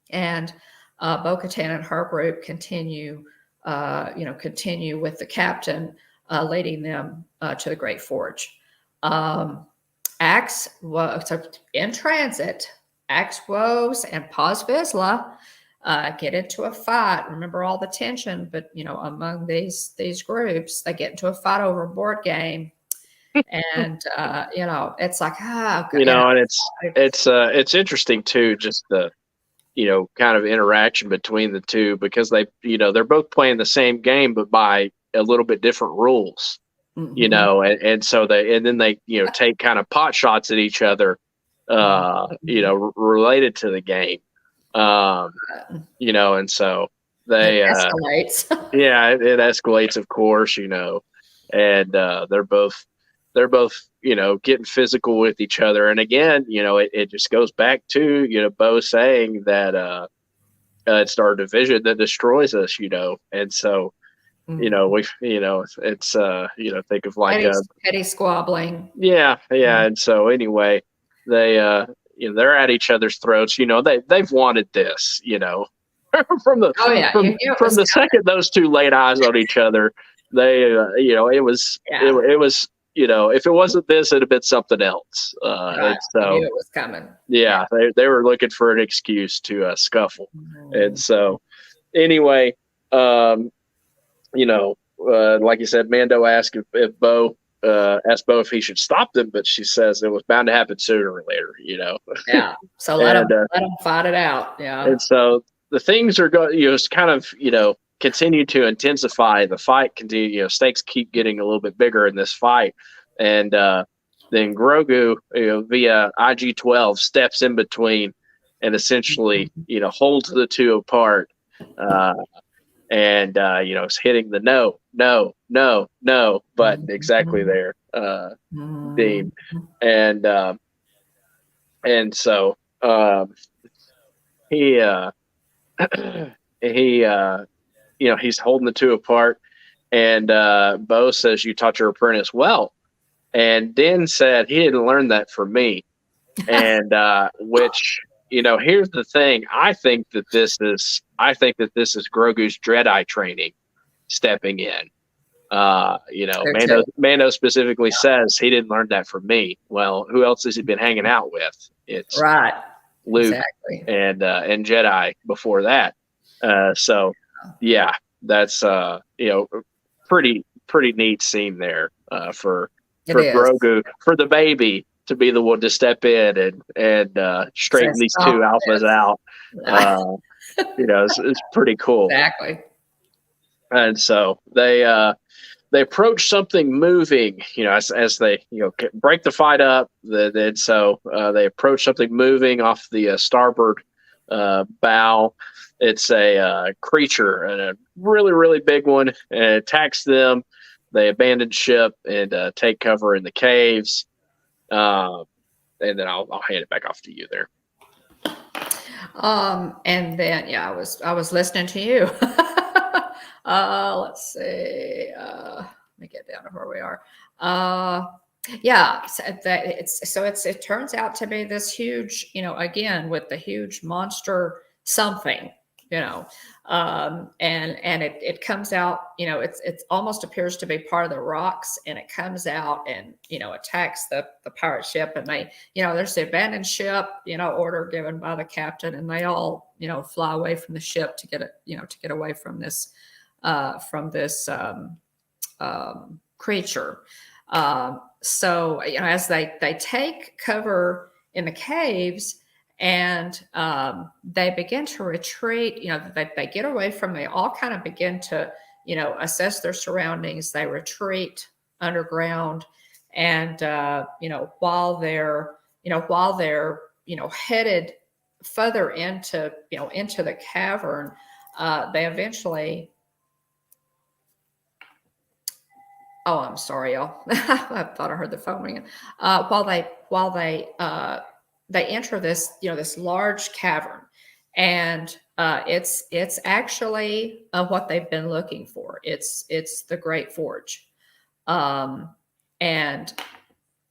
and bo-katan and her group continue with the captain leading them to the Great Forge. Axe was in transit. Axe Woes and Paz Vizsla get into a fight. Remember all the tension, but among these groups, they get into a fight over a board game, and it's like
and it's interesting too, just the kind of interaction between the two, because they're both playing the same game but by a little bit different rules. And so they take kind of pot shots at each other, related to the game, and so they
it escalates.
it escalates, of course, and they're both getting physical with each other. And again, it just goes back to Bo saying that it's our division that destroys us, and so it's think of like
petty squabbling.
And so anyway, they they're at each other's throats. They've wanted this, from the second those two laid eyes on each other. They it was if it wasn't this, it'd have been something else.
Right. So I knew it was coming.
Yeah, they were looking for an excuse to scuffle. And so anyway, like you said, Mando asked if Bo asked Bo if he should stop them, but she says it was bound to happen sooner or later.
Yeah. So let them fight it out. Yeah.
And so the things are going. It's kind of continue to intensify. The fight continue. Stakes keep getting a little bit bigger in this fight, and then Grogu, via IG-12, steps in between and essentially, holds the two apart. And it's hitting the no button exactly there, Dean, and so he he's holding the two apart, and Bo says, "You taught your apprentice well," and Din said he didn't learn that from me, and which. Here's the thing. I think that this is Grogu's Dread-Eye training stepping in. Mando specifically says he didn't learn that from me. Well, who else has he been hanging out with? It's
right.
Luke and Jedi before that. So yeah, that's pretty neat scene there for Grogu, for the baby to be the one to step in and straighten these two alphas out. It's pretty cool.
Exactly.
And so they approach something moving, as they break the fight up. Then so they approach something moving off the starboard bow. It's a creature, and a really, really big one, and it attacks them. They abandon ship and take cover in the caves. And then I'll hand it back off to you there.
And then I was listening to you. Let's see. Let me get down to where we are. It turns out to be this huge, again with the huge monster something, and it comes out, it's almost appears to be part of the rocks, and it comes out and attacks the pirate ship, and they there's the abandoned ship, order given by the captain, and they all fly away from the ship to get away from this creature. So as they take cover in the caves, And they begin to retreat. They get away from. They all kind of begin to assess their surroundings. They retreat underground, and while they're headed further into the cavern, they eventually. Oh, I'm sorry, y'all. I thought I heard the phone ringing. While they enter this large cavern, and it's actually what they've been looking for. It's the Great Forge, and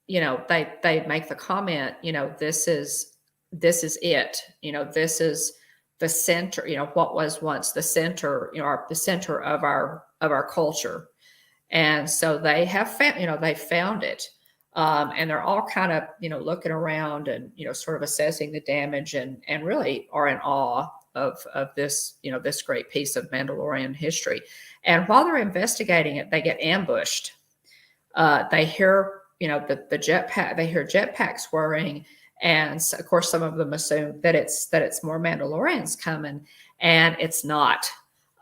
they make the comment, this is it. This is the center. What was once the center. The center of our culture. And so they have found, they found it. And they're all kind of, looking around and, sort of assessing the damage and really are in awe of this, this great piece of Mandalorian history. And while they're investigating it, they get ambushed. They hear, the jetpack, they hear jetpacks whirring. And so, of course, some of them assume that it's more Mandalorians coming, and it's not.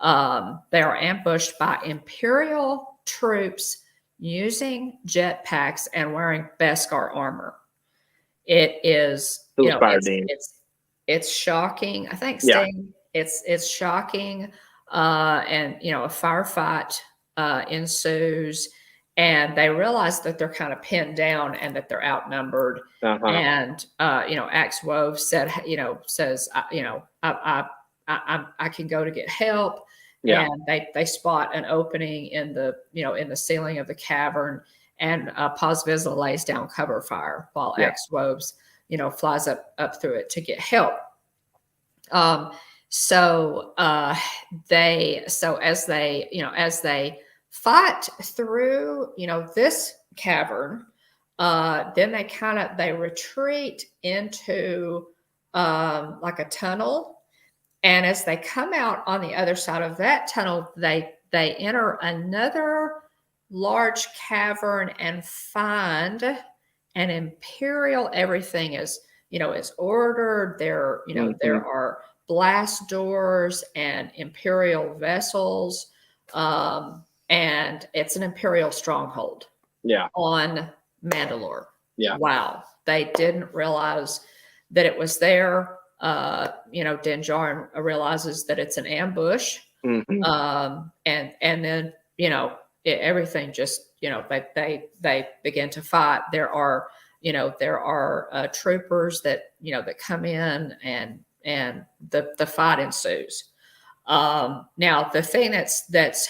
They are ambushed by Imperial troops using jetpacks and wearing Beskar armor. It is, it's shocking. I think, Sting, it's shocking. And, a firefight ensues, and they realize that they're kind of pinned down and that they're outnumbered. And, Axe Wove says, I can go to get help. Yeah. And they spot an opening in the ceiling of the cavern, and Paz Vizsla lays down cover fire while Axe Woves, flies up through it to get help. So as they fight through, this cavern, then they retreat into like a tunnel. And as they come out on the other side of that tunnel, they enter another large cavern and find an Imperial. Everything is ordered. There, there are blast doors and Imperial vessels, and it's an Imperial stronghold. On Mandalore. Wow, they didn't realize that it was there. Din Djarin realizes that it's an ambush. And then, everything just, they begin to fight. There are troopers that, that come in, and the fight ensues. Now the thing that's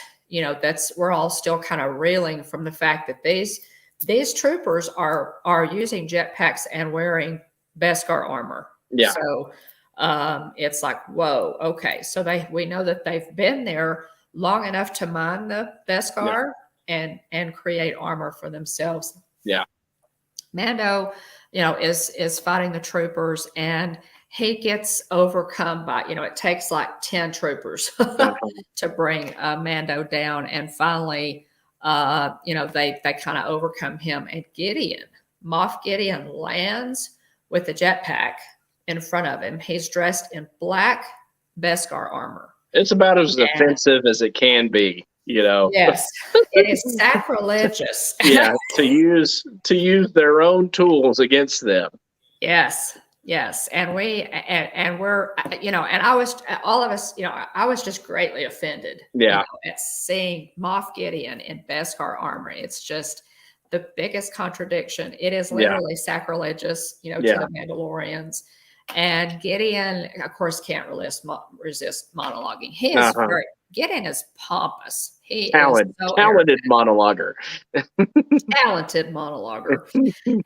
we're all still kind of reeling from the fact that these troopers are using jetpacks and wearing Beskar armor. So it's like, whoa, okay. So we know that they've been there long enough to mine the Beskar and create armor for themselves. Mando, is fighting the troopers, and he gets overcome by, it takes like 10 troopers to bring Mando down. And finally, they kind of overcome him, and Moff Gideon lands with the jetpack in front of him. He's dressed in black Beskar armor.
It's about as defensive as it can be,
Yes, it is sacrilegious.
To use their own tools against them.
Yes, and we're, and I was, all of us, I was just greatly offended. At seeing Moff Gideon in Beskar armor. It's just the biggest contradiction. It is literally sacrilegious, to the Mandalorians. And Gideon, of course, can't resist monologuing. He is Gideon is pompous. He is so
talented monologuer.
Talented monologuer.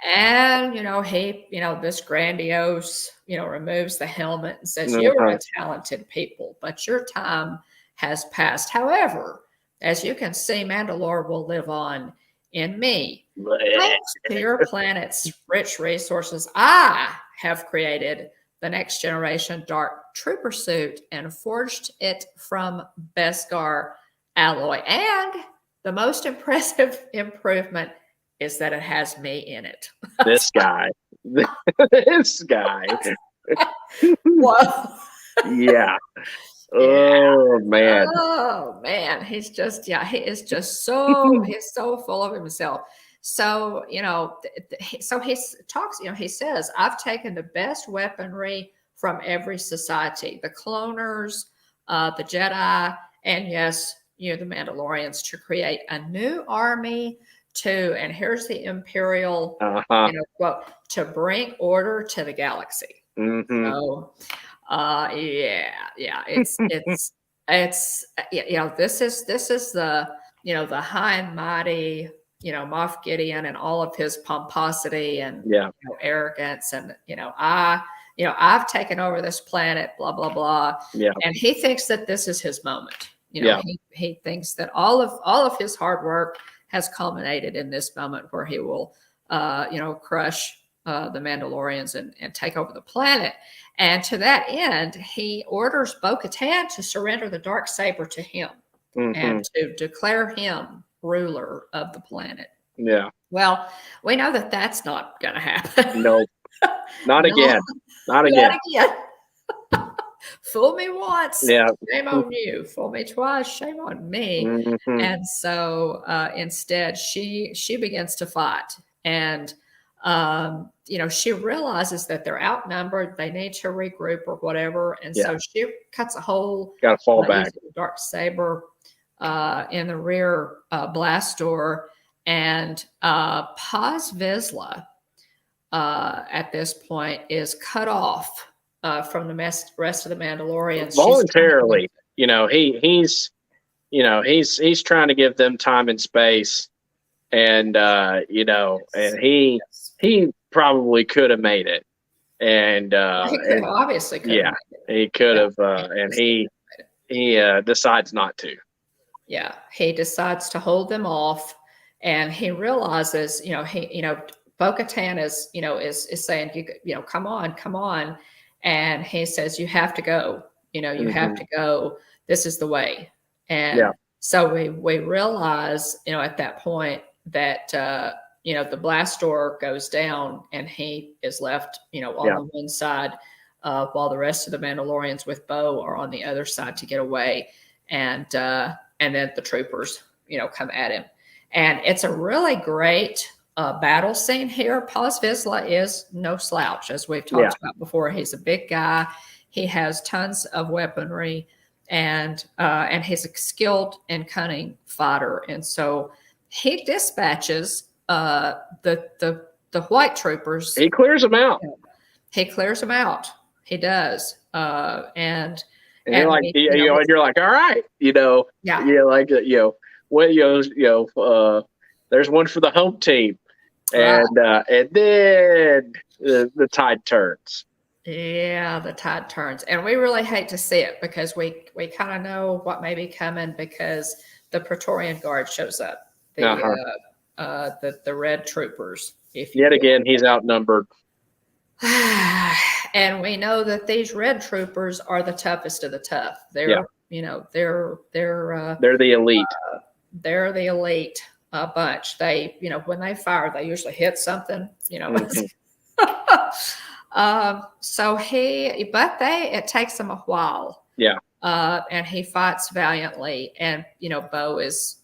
And, he, this grandiose, removes the helmet and says, you're a talented people, but your time has passed. However, as you can see, Mandalore will live on in me. Thanks to your planet's rich resources, I have created the next generation Dark Trooper suit and forged it from Beskar alloy. And the most impressive improvement is that it has me in it.
This guy.
Whoa.
Yeah.
Yeah.
Oh man.
Oh man, he is just so he's so full of himself. So, so talks, he says, I've taken the best weaponry from every society, the cloners, the Jedi, and yes, the Mandalorians, to create a new army and here's the Imperial,
Uh-huh.
quote, to bring order to the galaxy.
Mm-hmm.
So, yeah, it's this is the high and mighty, Moff Gideon and all of his pomposity and arrogance, and I've taken over this planet, blah blah blah.
Yeah.
And he thinks that this is his moment. He thinks that all of his hard work has culminated in this moment where he will crush the Mandalorians and take over the planet. And to that end, he orders bo-katan to surrender the Darksaber to him and to declare him ruler of the planet.
Yeah.
Well, we know that that's not going to happen.
No, not again. Not again.
Fool me once,
yeah.
Shame on you. Fool me twice, shame on me.
Mm-hmm.
And so instead, she begins to fight. And she realizes that they're outnumbered. They need to regroup or whatever. And so she cuts a hole.
Got to fall back.
Darksaber in the rear blast door. And Paz Vizsla at this point is cut off from the rest of the Mandalorians.
Voluntarily. He's trying to give them time and space. And and he probably could have made it, and
obviously could have
he could have, and he decides not to.
Yeah, he decides to hold them off, and he realizes, Bo-Katan is saying, come on, and he says, you have to go, you have to go. This is the way, and so we realize, at that point, that the blast door goes down and he is left on the one side while the rest of the Mandalorians with Bo are on the other side to get away, and then the troopers come at him, and it's a really great battle scene here. Paz Vizsla is no slouch, as we've talked about before. He's a big guy, he has tons of weaponry, and he's a skilled and cunning fighter, and so he dispatches the white troopers.
He clears them out.
He clears them out. He does. And
you're like, you're like, all right, you're like, there's one for the home team, and then the tide turns.
Yeah, the tide turns, and we really hate to see it because we kind of know what may be coming because the Praetorian Guard shows up. The red troopers.
Again, he's outnumbered.
And we know that these red troopers are the toughest of the tough. They're
the elite.
They're the elite bunch. They, when they fire, they usually hit something. It takes them a while.
Yeah.
And he fights valiantly, and Bo is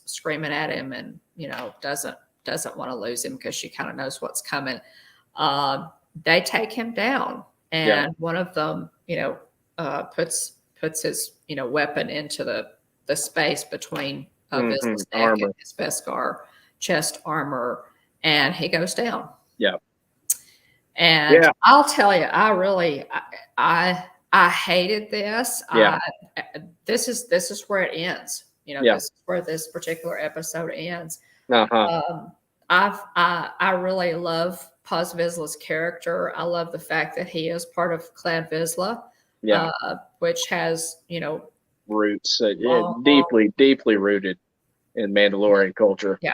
screaming at him, and doesn't want to lose him because she kind of knows what's coming. They take him down, and one of them puts his weapon into the space between his neck and his Beskar chest armor, and he goes down.
Yeah.
And I'll tell you, I hated this.
Yeah.
This is where it ends. This is where this particular episode ends.
Uh-huh.
I really love Paz Vizsla's character. I love the fact that he is part of Clan Vizsla, which has
roots, deeply rooted in Mandalorian culture.
Yeah.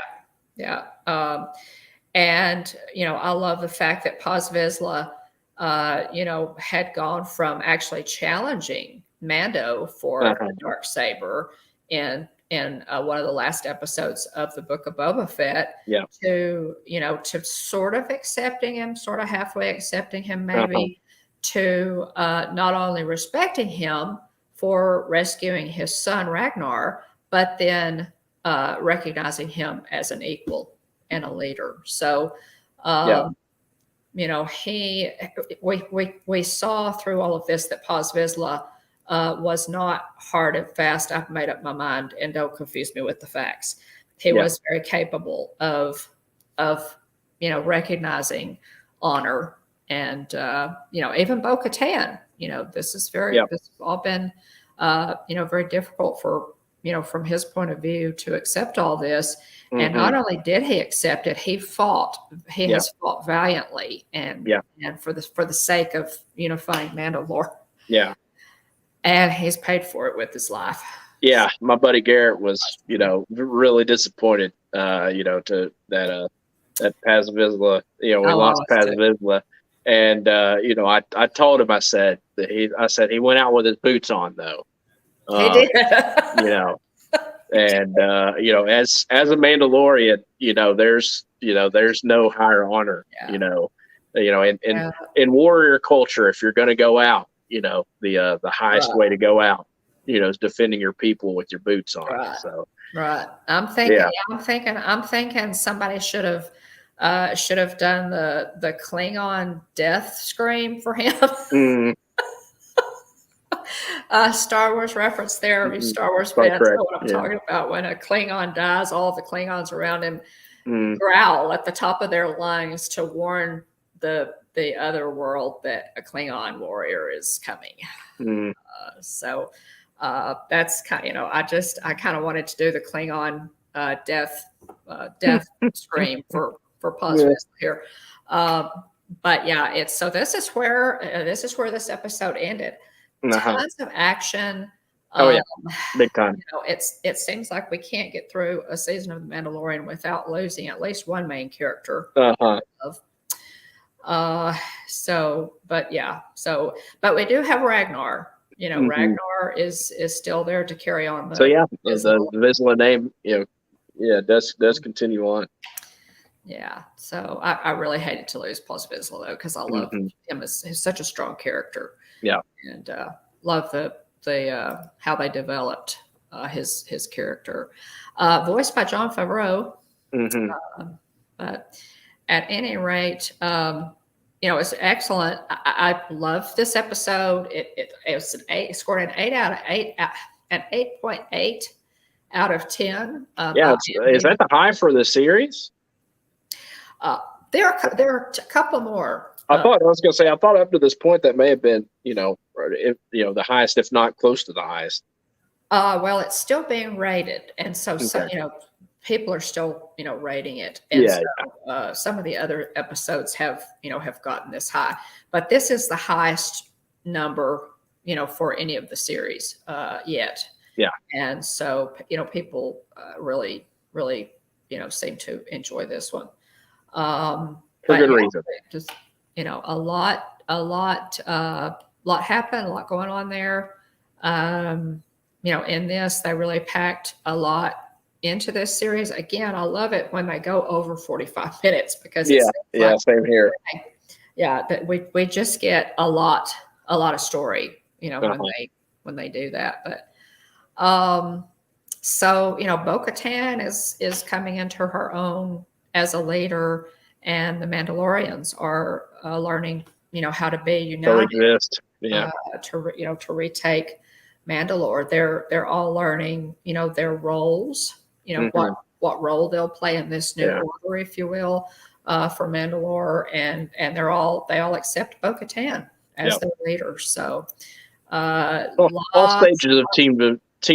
And I love the fact that Paz Vizsla had gone from actually challenging Mando for the Darksaber in one of the last episodes of the Book of Boba Fett, to sort of accepting him, sort of halfway accepting him, maybe, to not only respecting him for rescuing his son Ragnar, but then recognizing him as an equal and a leader. So, we saw through all of this that Paz Vizsla was not hard and fast. I've made up my mind, and don't confuse me with the facts. He was very capable of recognizing honor, and even bo-katan. This has all been very difficult for from his point of view to accept all this. And not only did he accept it, he fought. He has fought valiantly, and for the sake of unifying Mandalore. Yeah. And he's paid for it with his life.
Yeah, my buddy Garrett was, really disappointed, to that Paz Vizsla. We lost Paz Vizsla, and I told him, I said he went out with his boots on though.
He did.
And as a Mandalorian, there's no higher honor. In warrior culture, if you're going to go out, the highest way to go out, is defending your people with your boots on.
Right.
So
I'm thinking somebody should have done the Klingon death scream for him. Star Wars reference there. Star Wars fans know what I'm talking about. When a Klingon dies, all the Klingons around him growl at the top of their lungs to warn the other world that a Klingon warrior is coming. So that's kind of, I kind of wanted to do the Klingon death scream for Paz Vizsla here. But yeah, this is where this episode ended. Tons of action.
Big time.
It seems like we can't get through a season of The Mandalorian without losing at least one main character. But we do have Ragnar. Ragnar is still there to carry on.
The Vizsla name, does continue on.
Yeah. So I really hated to lose Paz Vizsla though, because I love him as he's such a strong character. Yeah. And love the how they developed his character, voiced by Jon Favreau. But at any rate, it's excellent. I love this episode. It was it scored an 8.8 out of 10.
Is that the high for the series?
There are a couple more.
I thought up to this point that may have been, the highest, if not close to the highest.
Well, it's still being rated, and so people are still rating it, and some of the other episodes have gotten this high, but this is the highest number for any of the series yet. Yeah, and so people really seem to enjoy this one.
For good reason.
Just a lot happened, a lot going on there. In this, they really packed a lot into this series. Again, I love it when they go over 45 minutes because
same here.
That we just get a lot of story, when they do that. But bo-katan is coming into her own as a leader, and the Mandalorians are learning how to be united, to retake Mandalore. They're all learning their roles, what role they'll play in this new order, if you will, for Mandalore, and they all accept bo-katan as their leader. So
all stages of team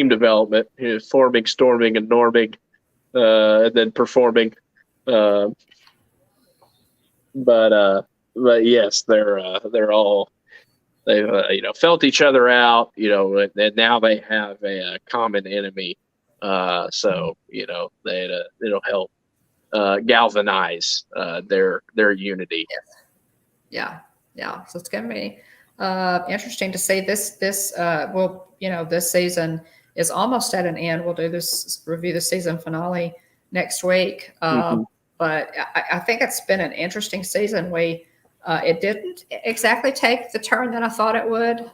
development, forming, storming, and norming, and then performing. But yes, they're all they've felt each other out, and now they have a common enemy. So it'll help galvanize their unity.
Yeah. So it's going to be interesting to see this season is almost at an end. We'll review the season finale next week. But I think it's been an interesting season. It didn't exactly take the turn that I thought it would.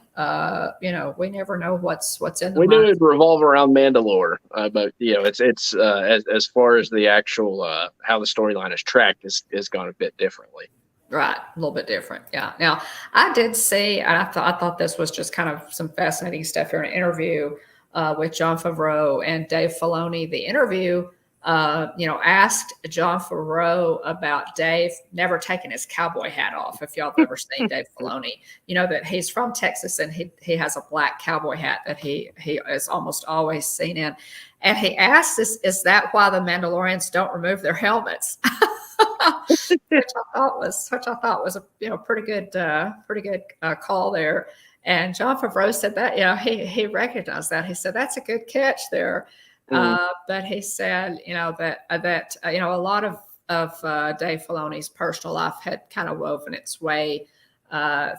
We never know what's in the.
We knew it'd revolve around Mandalore, but it's as far as the actual how the storyline is tracked is gone a bit differently.
Right, a little bit different. Yeah. Now, I did see, and I thought this was just kind of some fascinating stuff here in an interview with Jon Favreau and Dave Filoni. The interview, asked Jon Favreau about Dave never taking his cowboy hat off. If y'all have ever seen Dave Filoni, you know that he's from Texas and he has a black cowboy hat that he is almost always seen in. And he asked, "Is that why the Mandalorians don't remove their helmets?" which I thought was a pretty good call there. And Jon Favreau said that he recognized that. He said that's a good catch there. But he said that a lot of Dave Filoni's personal life had kind of woven its way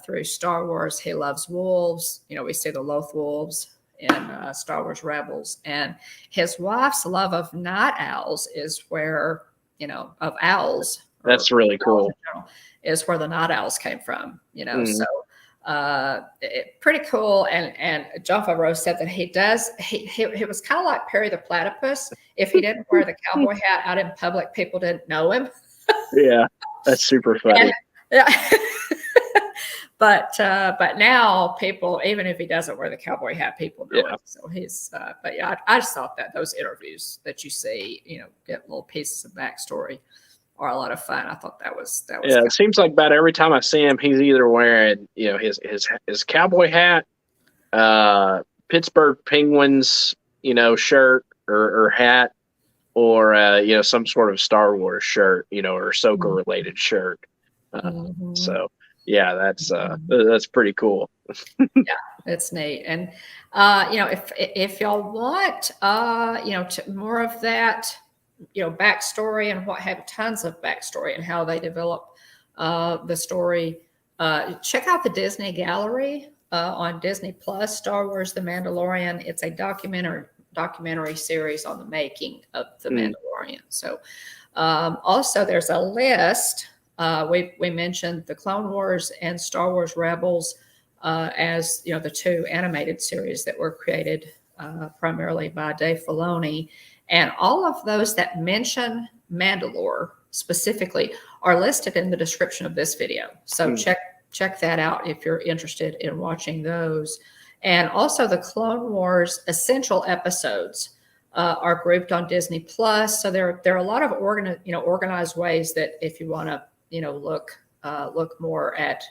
through Star Wars. He loves wolves. We see the Loth wolves in Star Wars Rebels, and his wife's love of night owls is where of owls.
That's really cool.
Is where the night owls came from. So. Pretty cool. And Jon Favreau said that he was kind of like Perry the Platypus. If he didn't wear the cowboy hat out in public, people didn't know him.
Yeah, that's super funny.
But now people, even if he doesn't wear the cowboy hat, people know him. So I just thought that those interviews that you see, get little pieces of backstory are a lot of fun. I thought that was.
Yeah, it seems like about every time I see him, he's either wearing his cowboy hat, Pittsburgh Penguins shirt or hat, or some sort of Star Wars shirt, or Ahsoka related shirt. So yeah, that's pretty cool.
Yeah, it's neat. And if y'all want more of that. Backstory and what have tons of backstory and how they develop the story. Check out the Disney Gallery on Disney Plus, Star Wars: The Mandalorian. It's a documentary series on the making of the Mandalorian. So also there's a list. We mentioned the Clone Wars and Star Wars Rebels as the two animated series that were created primarily by Dave Filoni. And all of those that mention Mandalore specifically are listed in the description of this video. So check that out if you're interested in watching those. And also the Clone Wars essential episodes are grouped on Disney Plus. So there are a lot of organized ways that if you want to look more at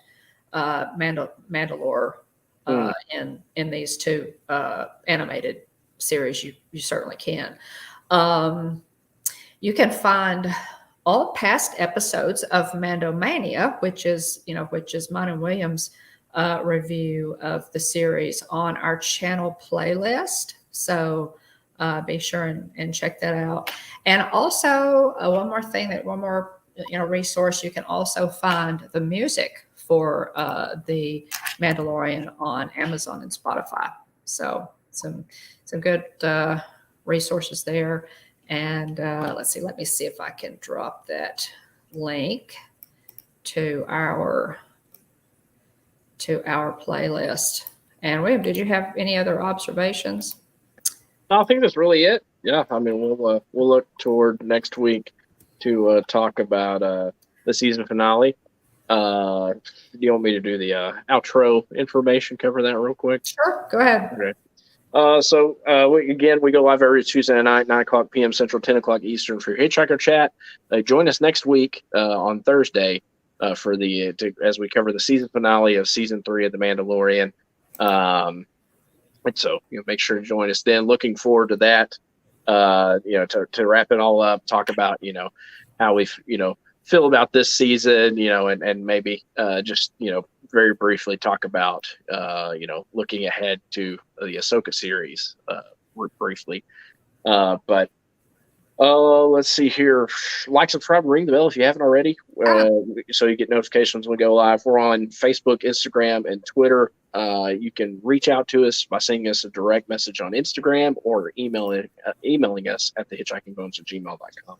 Mandalore in these two animated series, you certainly can. You can find all past episodes of Mandomania, which is mine and William's review of the series, on our channel playlist. So be sure and check that out. And also one more resource, you can also find the music for the Mandalorian on Amazon and Spotify. So some good resources there. And let me see if I can drop that link to our playlist. And William, did you have any other observations?
I think that's really it. Yeah, I mean, we'll look toward next week to talk about the season finale. Do you want me to do the outro information? Cover that real quick.
Sure, go ahead.
Okay. We go live every Tuesday night, 9:00 p.m. Central, 10 o'clock Eastern for your Hitchhiker Chat. Join us next week on Thursday for as we cover the season finale of season 3 of The Mandalorian. And so make sure to join us then. Looking forward to that. To wrap it all up, talk about how we feel about this season, and maybe just very briefly talk about looking ahead to the Ahsoka series briefly. But let's see here. Like, subscribe, ring the bell if you haven't already, so you get notifications when we go live. We're on Facebook, Instagram, and Twitter You can reach out to us by sending us a direct message on Instagram or emailing us at thehitchhikingbones@gmail.com.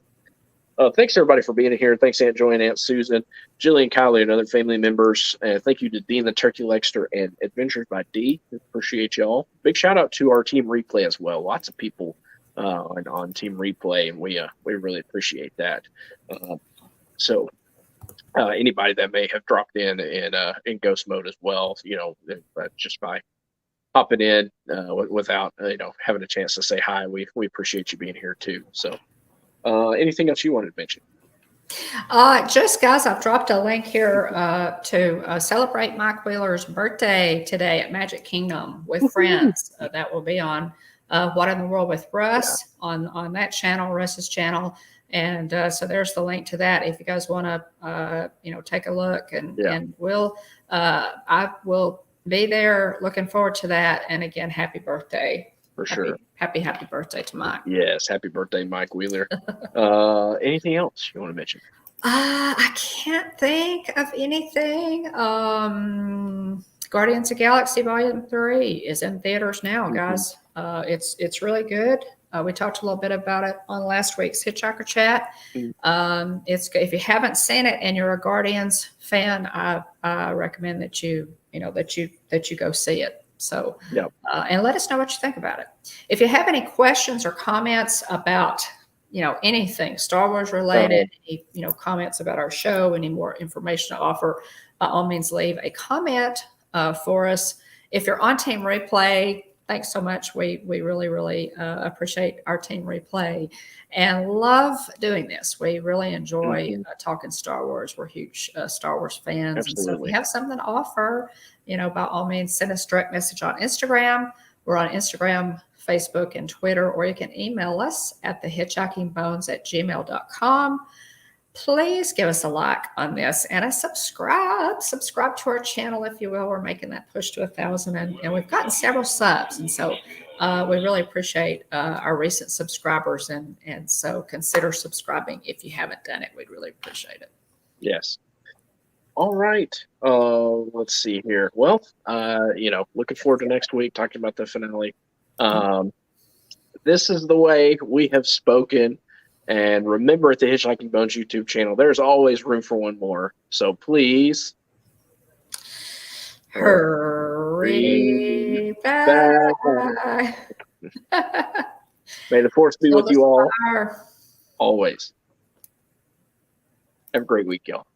Thanks everybody for being here. Thanks Aunt Joy and Aunt Susan, Jillian, Kylie, and other family members. And thank you to Dean the Turkey Lexter and Adventures by D. Appreciate y'all. Big shout out to our Team Replay as well. Lots of people on Team Replay, and we really appreciate that. So anybody that may have dropped in ghost mode as well, just by hopping in without having a chance to say hi, we appreciate you being here too. So. Anything else you wanted to mention?
Just guys, I've dropped a link here to celebrate Mike Wheeler's birthday today at Magic Kingdom with friends. That will be on What in the World with Russ on that channel, Russ's channel. And so there's the link to that if you guys want to take a look, and I will be there. Looking forward to that. And again, happy birthday.
For sure.
Happy birthday to Mike.
Yes, happy birthday, Mike Wheeler. Anything else you want to mention? I
can't think of anything. Guardians of the Galaxy Volume 3 is in theaters now, guys. It's really good. We talked a little bit about it on last week's Hitchhiker Chat. If you haven't seen it and you're a Guardians fan, I recommend that you go see it. So, and let us know what you think about it. If you have any questions or comments about, anything Star Wars related, any, comments about our show, any more information to offer, by all means, leave a comment for us. If you're on Team Replay, thanks so much. We really, really appreciate our Team Replay and love doing this. We really enjoy talking Star Wars. We're huge Star Wars fans.
Absolutely.
And so if you have something to offer, by all means, send us a direct message on Instagram. We're on Instagram, Facebook, and Twitter, or you can email us at thehitchhikingbones@gmail.com. Please give us a like on this and a subscribe to our channel, if you will. We're making that push to 1,000, and we've gotten several subs. And so we really appreciate our recent subscribers. And so consider subscribing if you haven't done it. We'd really appreciate it.
Yes. All right. Let's see here. Well, looking forward to next week, talking about the finale. This is the way we have spoken. And remember, at the Hitchhiking Bones YouTube channel, there's always room for one more. So please
hurry back.
May the force be with you all always. Have a great week, y'all.